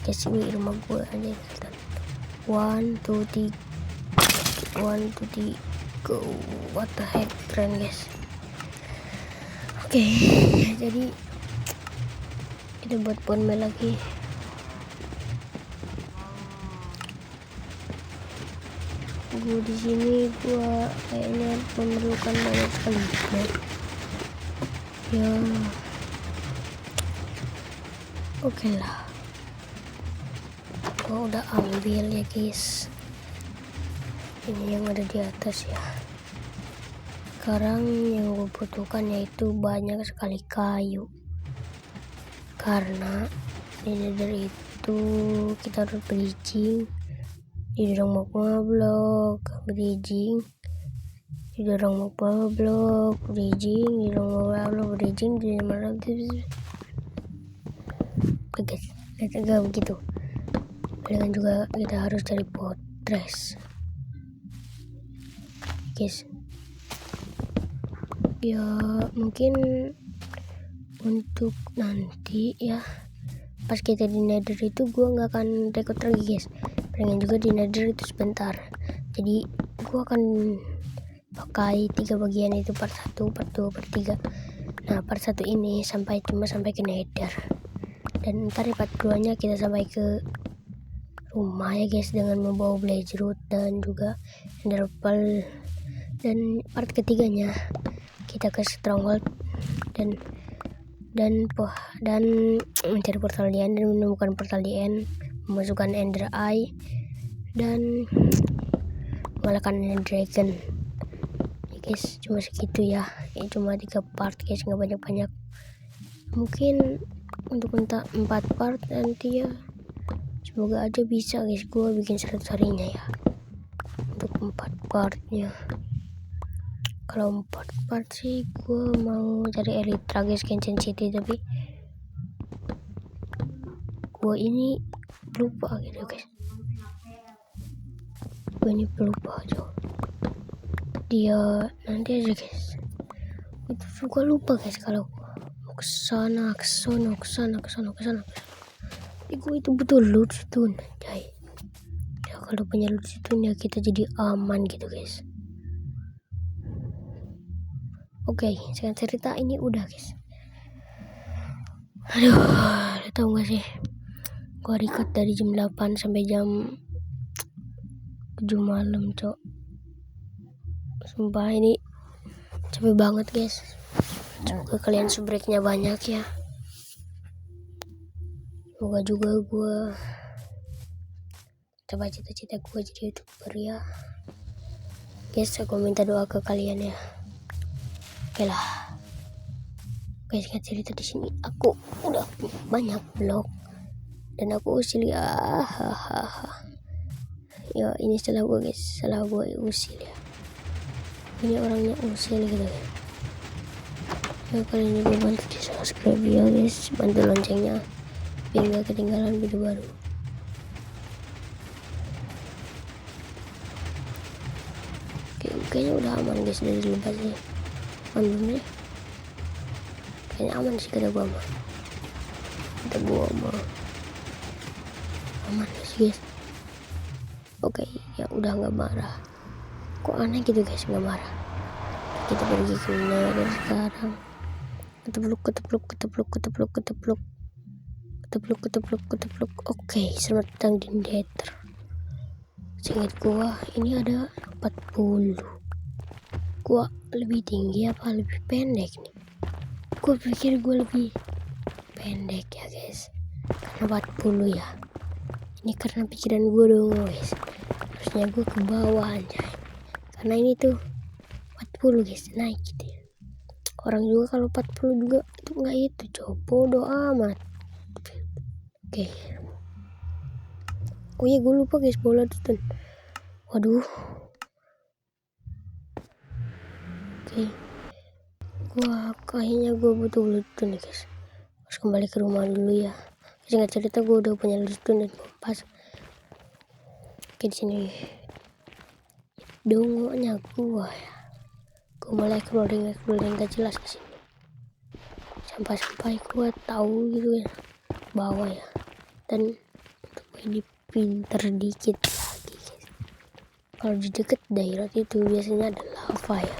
Guys, ini rumah gue aja. 1, 2, 3 go. What the heck, keren guys. Oke, jadi kita buat bone meal lagi. Gue di sini kayaknya memerlukan banyak sekali ya. Oke lah, gue udah ambil ya guys. Ini yang ada di atas ya. Sekarang yang gue butuhkan yaitu banyak sekali kayu, karena di Nether itu kita harus bridging. Didorong mau blok bridging, didorong mau blok bridging, didorong mau blok bridging, didorong guys, agak begitu. Dan juga kita harus cari fortress guys. Ya mungkin untuk nanti ya, pas kita di Nether itu gue nggak akan record lagi guys. Pengen juga di Nether itu sebentar, jadi gue akan pakai 3 bagian itu, part 1, part 2, part 3. Nah part 1 ini sampai ke Nether, dan ntar di part 2 nya kita sampai ke rumah ya guys, dengan membawa blaze root dan juga ender pearl. Dan part ketiganya kita ke stronghold dan mencari portal di end, dan menemukan portal di end, memasukkan ender eye dan mengalahkan ender dragon ya guys. Cuma segitu ya, ini cuma 3 part guys, nggak banyak. Mungkin untuk 4 part nanti ya, semoga aja bisa guys gue bikin sehari-harinya ya untuk 4 partnya. Kalau 4 part sih gue mau cari Elytra guys, Genshin City, tapi gue ini lupa gitu guys. Gue ini pelupa aja dia, nanti aja guys. Itu juga lupa guys kalau mau kesana. Gue itu betul loot stone ya, kalau punya loot stone ya kita jadi aman gitu guys. Oke, sekarang cerita ini udah guys. Aduh, tau gak sih, gue record dari jam 8 sampai jam 7 malam cok. Sumpah ini capek banget guys. Semoga kalian subreknya banyak ya. Semoga juga gue coba cita-cita gue jadi YouTuber ya guys. Aku minta doa ke kalian ya. Oke lah. Guys, singkat cerita di sini aku udah banyak blok dan aku usil ya. Ya ini salah gue guys, salah gue usil ya. Ini orangnya usil gitu ya. Ya kali ini gue bantu di subscribe ya guys, bantu loncengnya biar gak ketinggalan video baru. Kayaknya udah aman guys dari lepas nih. Aman belum nih? Kayaknya aman sih kata gua mah. Kata gua mah aman guys. Oke, ya udah nggak marah. Kok aneh gitu guys, nggak marah. Kita pergi ke nether sekarang. Ketepluk. Oke, selamat datang di nether. Seingat gua ini ada 40. Gua lebih tinggi apa lebih pendek nih? Gua pikir gua lebih pendek ya guys, karena 40 ya. Ini karena pikiran gue dong guys, harusnya gue ke bawah anjay, karena ini tuh 40 guys, naik gitu ya. Orang juga kalau 40 juga itu nggak itu coba, bodoh amat. Oke. Oh iya gue lupa guys, bola tuh. Waduh. Oke. Kayaknya gue butuh Bluetooth nih guys, harus kembali ke rumah dulu ya. Singkat cerita gue udah punya Bluetooth dan kompas. Oke, di sini dongonya gua ya. Gua mulai crawling gak jelas ke sini. Sampai gua tahu gitu ya bawah ya. Dan untuk ini pinter dikit lagi guys. Kalau di deket daerah itu biasanya ada lava ya.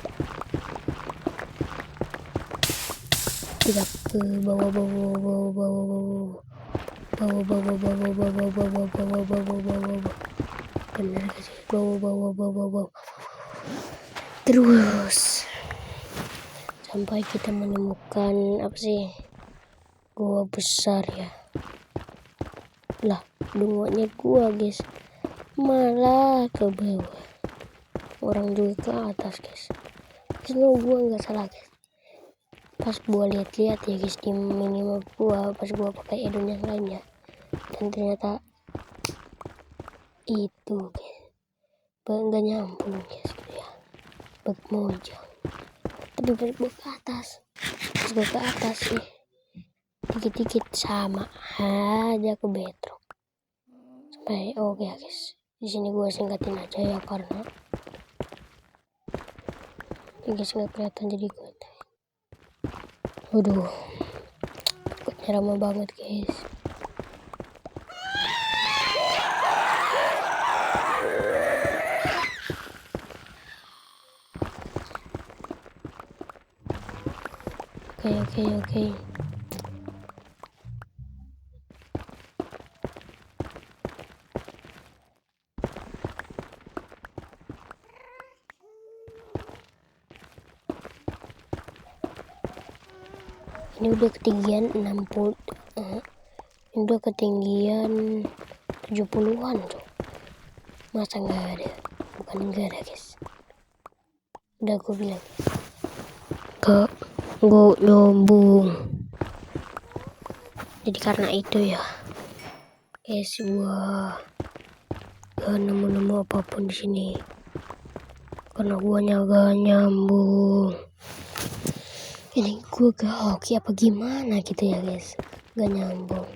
Tidak ke bawah. Bener gak sih? Bawah. Terus sampai kita menemukan apa sih, gua besar ya. Lah dungunya gua guys malah ke bawah, orang juga ke atas guys. Semua gua nggak salah guys. Pas gua lihat-lihat ya guys di minimap gua, pas gua pakai edon yang lainnya, dan ternyata itu guys nggak nyambung guys gitu ya, bak mojang. Tapi balik gua ke atas, pas gua ke atas sih dikit-dikit sama aja ke bedrock. Sampai oke ya guys, di sini gua singkatin aja ya karena ini guys nggak kelihatan jadi gue. Waduh, kok lama banget guys. Oke. Ini udah ketinggian 60. Ini udah ketinggian 70-an tuh. Masa nggak ada? Bukan nggak ada guys. Udah gue bilang gak nyambung. Jadi karena itu ya guys, gua gak nemu apapun di sini karena guanya gak nyambung. Ini gua gak hoki apa gimana gitu ya guys, gak nyambung.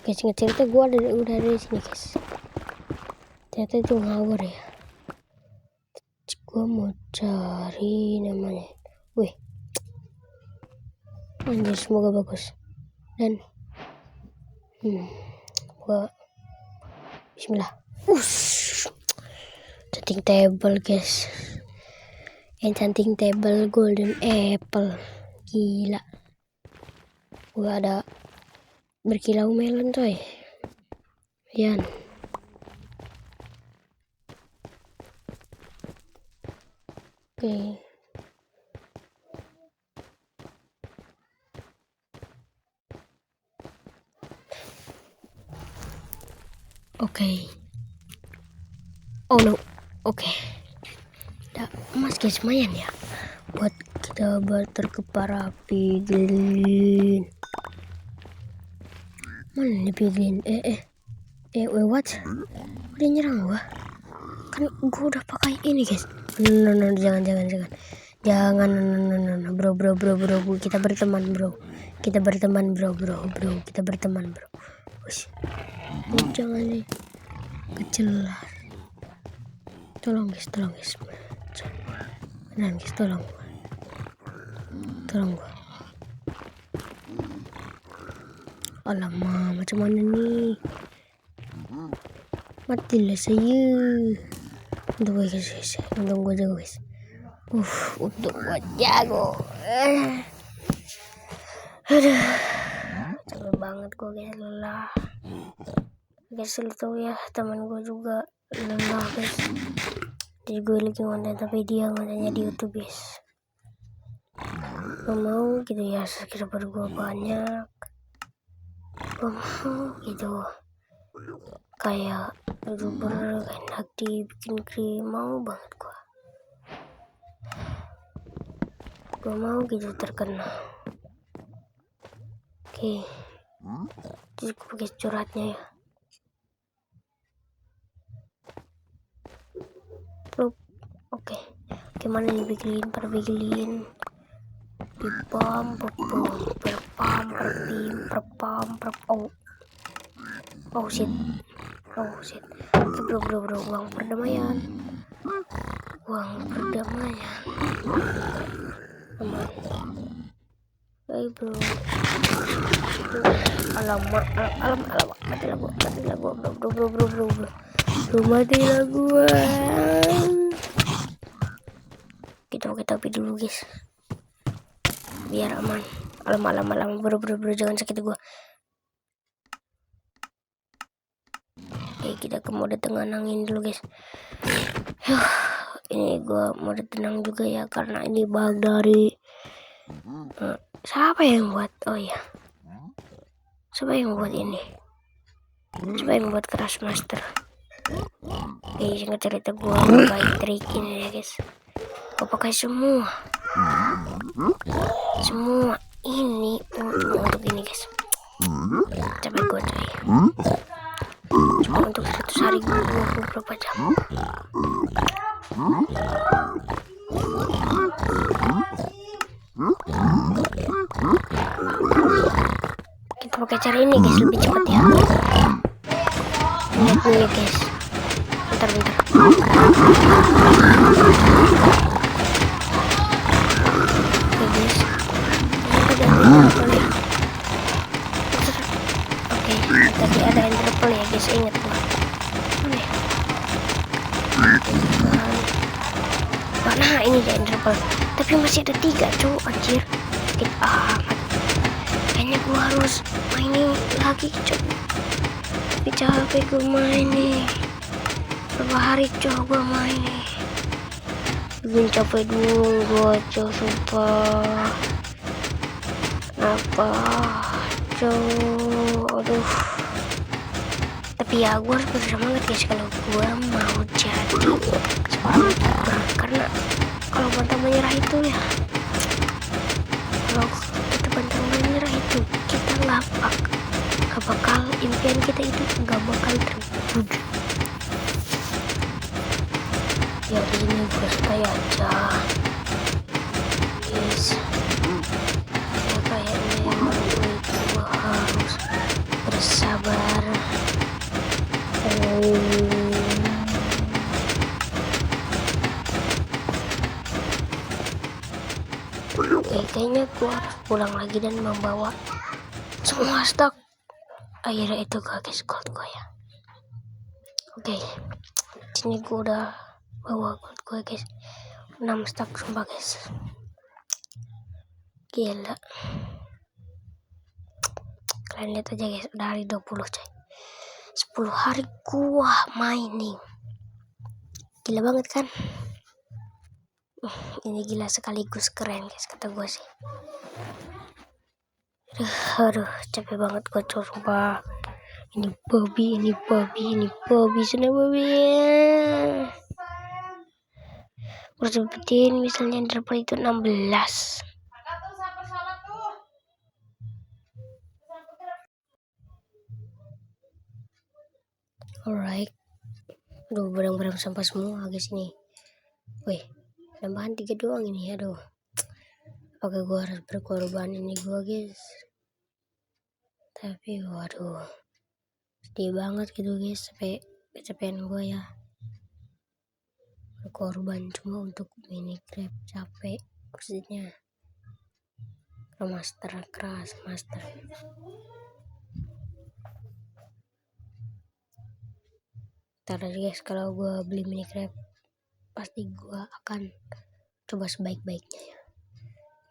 Guys, ingat cerita gue udah ada di sini guys. Ternyata itu ngawur ya. Gue mau cari namanya. Wih, anjir semoga bagus. Dan gue bismillah. Canting table guys. Enchanting table golden apple. Gila. Gue ada berkilau melon coy. Yan. Oke. Oke. Oh no. Oke. Udah emas guys, lumayan ya buat kita barter ke para piglin. Mana nih piglin? What? Udah nyerang gua. Kan gua udah pakai ini guys. No, jangan. Jangan, bro. Kita berteman, bro. Kita berteman, bro. Ush. Jangan nih. Kecil. Tolong guys. Beneran guys, tolong gua. Alamak, macam mana nih? Matilah saya. Untung gua jago guys. Untung gua jago. Aduh, capek banget gua guys, lelah. Guys, lu tahu ya, teman gua juga lelah guys. Jadi gue lagi ngonten tapi dia ngontennya di YouTube guys. Gak mau gitu ya, subscriber gua banyak. Gak mau gitu. Kayak youtuber enak dibikin krim, mau banget gua mau gitu terkenal. Oke, jadi gue pakai curhatnya ya. Oke, gimana nih para bikin pipam oh shit. Oke, bro, uang perdamaian. Aman. Hey bro. Alamak, matilah gua, bro. Matilah gua. Kita pakai topi dulu guys, biar aman. Alamak, bro, jangan sakit gua. Oke, kita ke mode tenang angin dulu guys. Ini gua mode tenang juga ya, karena ini bug dari siapa yang buat? Oh iya, siapa yang buat ini? Siapa yang buat Crash Master? Oke, singkat cerita gua pakai trik ini ya guys. Gua pakai semua ini untuk ini guys. Capek gua coy. Cuma untuk 100 hari gua 20 berapa jam. Kita pakai cara ini guys, lebih cepat ya. Lihat dulu guys. Bentar. Oke guys. Oke, tadi ada interpol ya guys, ingat gua. Nah, ini ada interpol. Tapi masih ada 3 cowok anjir. Sakit amat. Kayaknya gua harus mainin lagi cowok. Tapi capek gue main nih. Berapa hari cowok gue main nih. Bikin capek dulu gue cowok, sumpah. Kenapa cowok? Aduh. Tapi ya gue harus bersemangat guys kalau gue mau jadi seorang youtuber. Karena kalau pantang menyerah itu ya, kalau kita pantang menyerah itu kita gak bakal, impian kita itu gak bakal terwujud. Ya di sini gue stay aja guys. Ya kayaknya emang gue harus bersabar. Oke, kayaknya gue harus pulang lagi dan membawa semua stok. Akhirnya itu guys, gold gue ya. Oke, sini gue udah bawa gold gue guys, 6 stok sumpah guys. Gila, kalian lihat aja guys, udah hari 20 coy. 10 hari gua mining. Gila banget kan? Ini gila sekaligus keren guys kata gua sih. Aduh, capek banget gua coba. Ini Bobby, sana Bobby. Harus sebutin misalnya Enderpearl itu 16. Alright. Aduh, barang-barang sampah semua guys ini. Wih, tambahan 3 doang ini. Aduh. Apakah gua harus berkorban ini gua guys? Tapi waduh, sedih banget gitu guys. Sampai kecapean gua ya. Berkorban cuma untuk Minecraft, capek maksudnya. Master keras, master. Ntar guys, kalau gua beli Minecraft pasti gua akan coba sebaik-baiknya ya.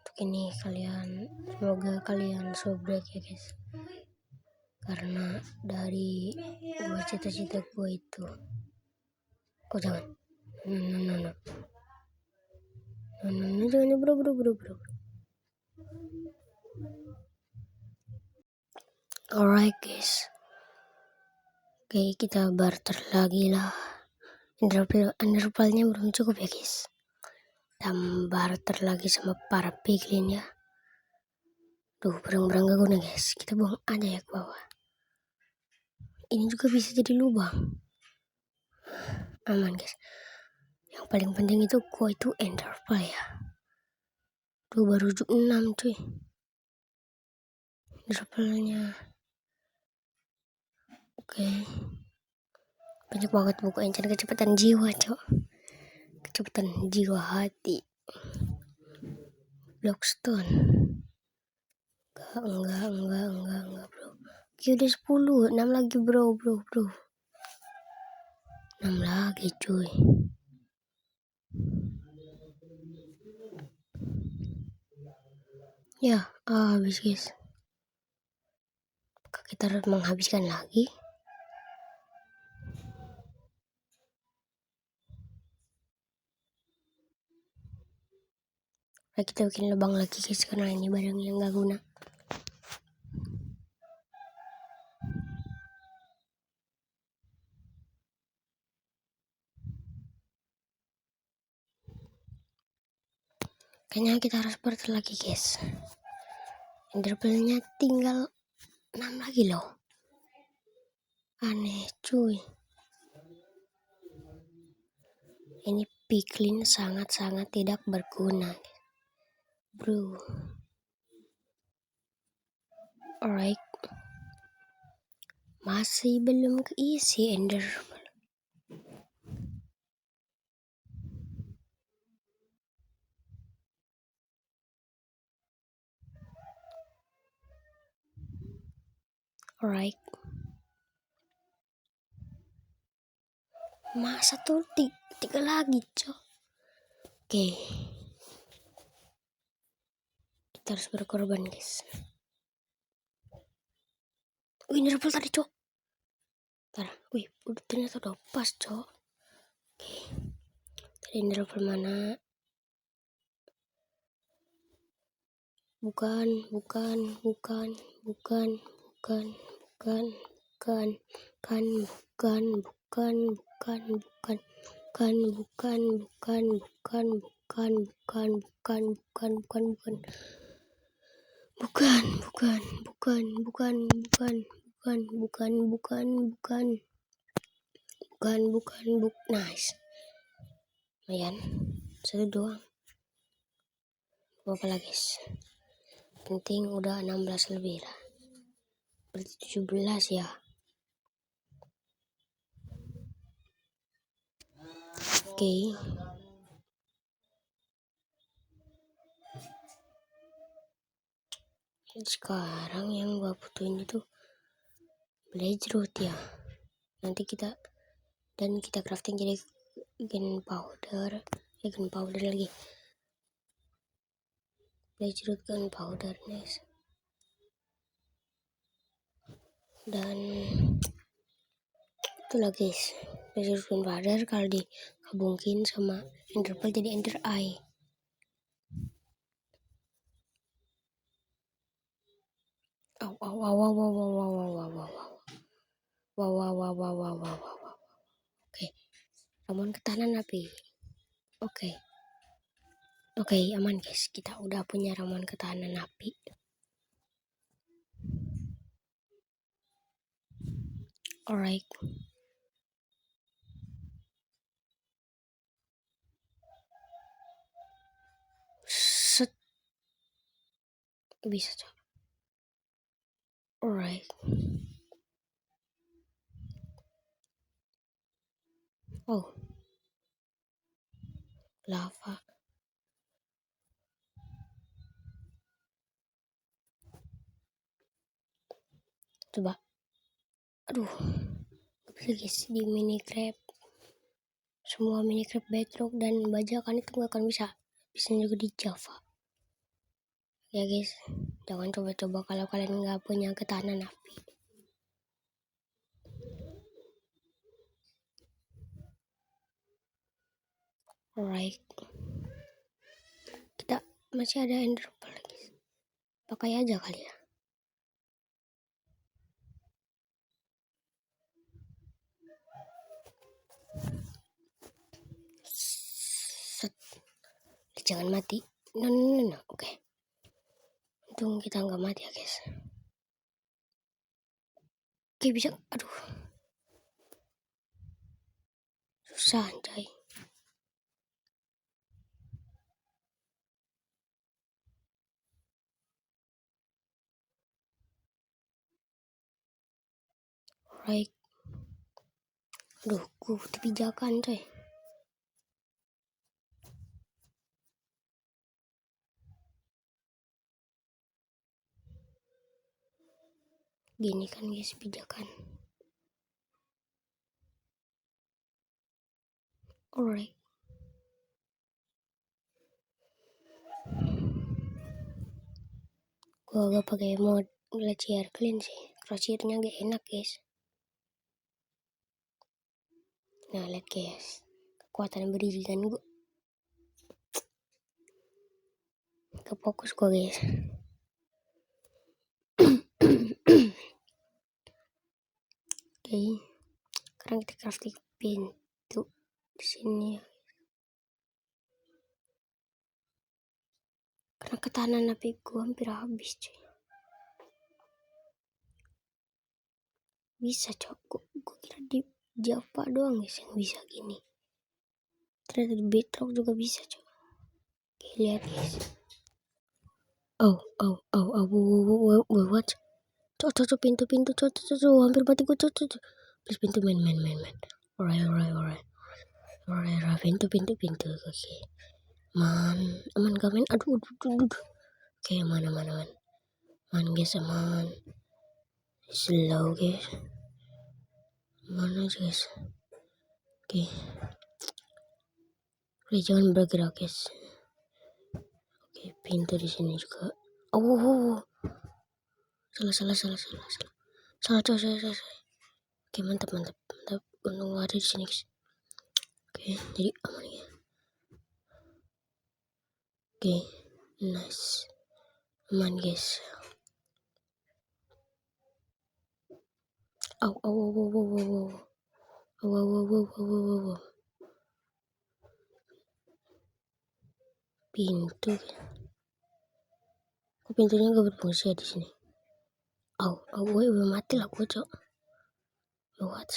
Untuk ini kalian, semoga kalian sobrek ya guys. Karena dari gua cita-cita gua itu. Oh jangan. No. Jangan bro. Alright guys. Oke, kita barter lagi lah. Enderpearl-nya belum cukup ya guys. Kita barter lagi sama para piglin ya. Tuh, barang-barang gak guna guys. Kita buang aja ya ke bawah. Ini juga bisa jadi lubang. Aman guys. Yang paling penting itu gua itu Enderpearl ya. Tuh baru 6 cuy. Enderpearl-nya. Oke. Banyak banget buku enchant kecepatan jiwa, cok. Kecepatan jiwa hati. Blockstone. Enggak, bro. Oke, udah 10. 6 lagi, bro. 6 lagi, cuy. Ya, habis, guys. Apakah kita harus menghabiskan lagi? Nah, kita bikin lubang lagi guys, karena ini barang yang gak guna. Kayaknya kita harus barter lagi guys. Enderpearl-nya tinggal 6 lagi loh. Aneh cuy. Ini piglin sangat-sangat tidak berguna, bro. Alright. Masih belum keisi Enderpearl. Alright. Masa tuh 3 lagi, cok. Oke. Kita harus berkorban, guys. Wih, Enderpearl tadi, cok. Wih, ternyata udah pas, cok. Oke. Tadi Enderpearl mana? Bukan. Nice. Lumayan. 1 doang. Apa lagi guys? Penting udah 16 lebih lah. Berarti 17 ya. Oke. Sekarang yang gua butuhin itu blaze root ya. Nanti kita crafting jadi gunpowder lagi. Blaze root gunpowder nice. Dan itulah guys, blaze root gunpowder kalau digabungin sama enderpearl jadi ender eye. Wow. Wow. Oke, ramuan ketahanan api. Oke, aman guys. Kita udah punya ramuan ketahanan api. Alright. Set. Bisa coba. Alright. Oh. Lava. Coba. Aduh. Bisa guys di Minecraft. Semua Minecraft Bedrock dan bajakan itu gak akan bisa. Bisa juga di Java. Ya guys, jangan coba-coba kalau kalian nggak punya ketahanan api. Alright, kita masih ada ender pearl lagi. Pakai aja kali ya. Set. Jangan mati. No. Oke. Untung kita nggak mati ya guys. Oke bisa. Aduh. Susah anjay. Alright. Aduh, gue butuh pijakan coy. Gini kan guys pijakan. Alright. Gue agak pakai mod glacier clean sih. Crosshairnya gak enak guys. Nah lihat guys, kekuatan beriringan gue. Kefokus gue guys. Oke, sekarang kita crafting pintu di sini ya. Karena ketahanan api gue hampir habis cuy. Bisa cok, gue kira di Java doang guys yang bisa gini. Ternyata di Bedrock juga bisa cok. Oke lihat guys. What? Cok pintu cok hampir mati gue cok. Please pintu main. Alright. Pintu. Oke. Aman gak main? Aduh. Oke, aman. Man guys, aman. Slow guys. Mana guys? Oke. Jangan bergerak guys. Oke, pintu di sini juga. Oh. Salah. Salah. Oke, mantap. Untung ada di sini guys. Oke, jadi aman ya. Oke, nice. Aman guys. Wow. Pintu. Kok pintunya gak berfungsi ya di sini? Gue udah mati lah gue cok. Lewat.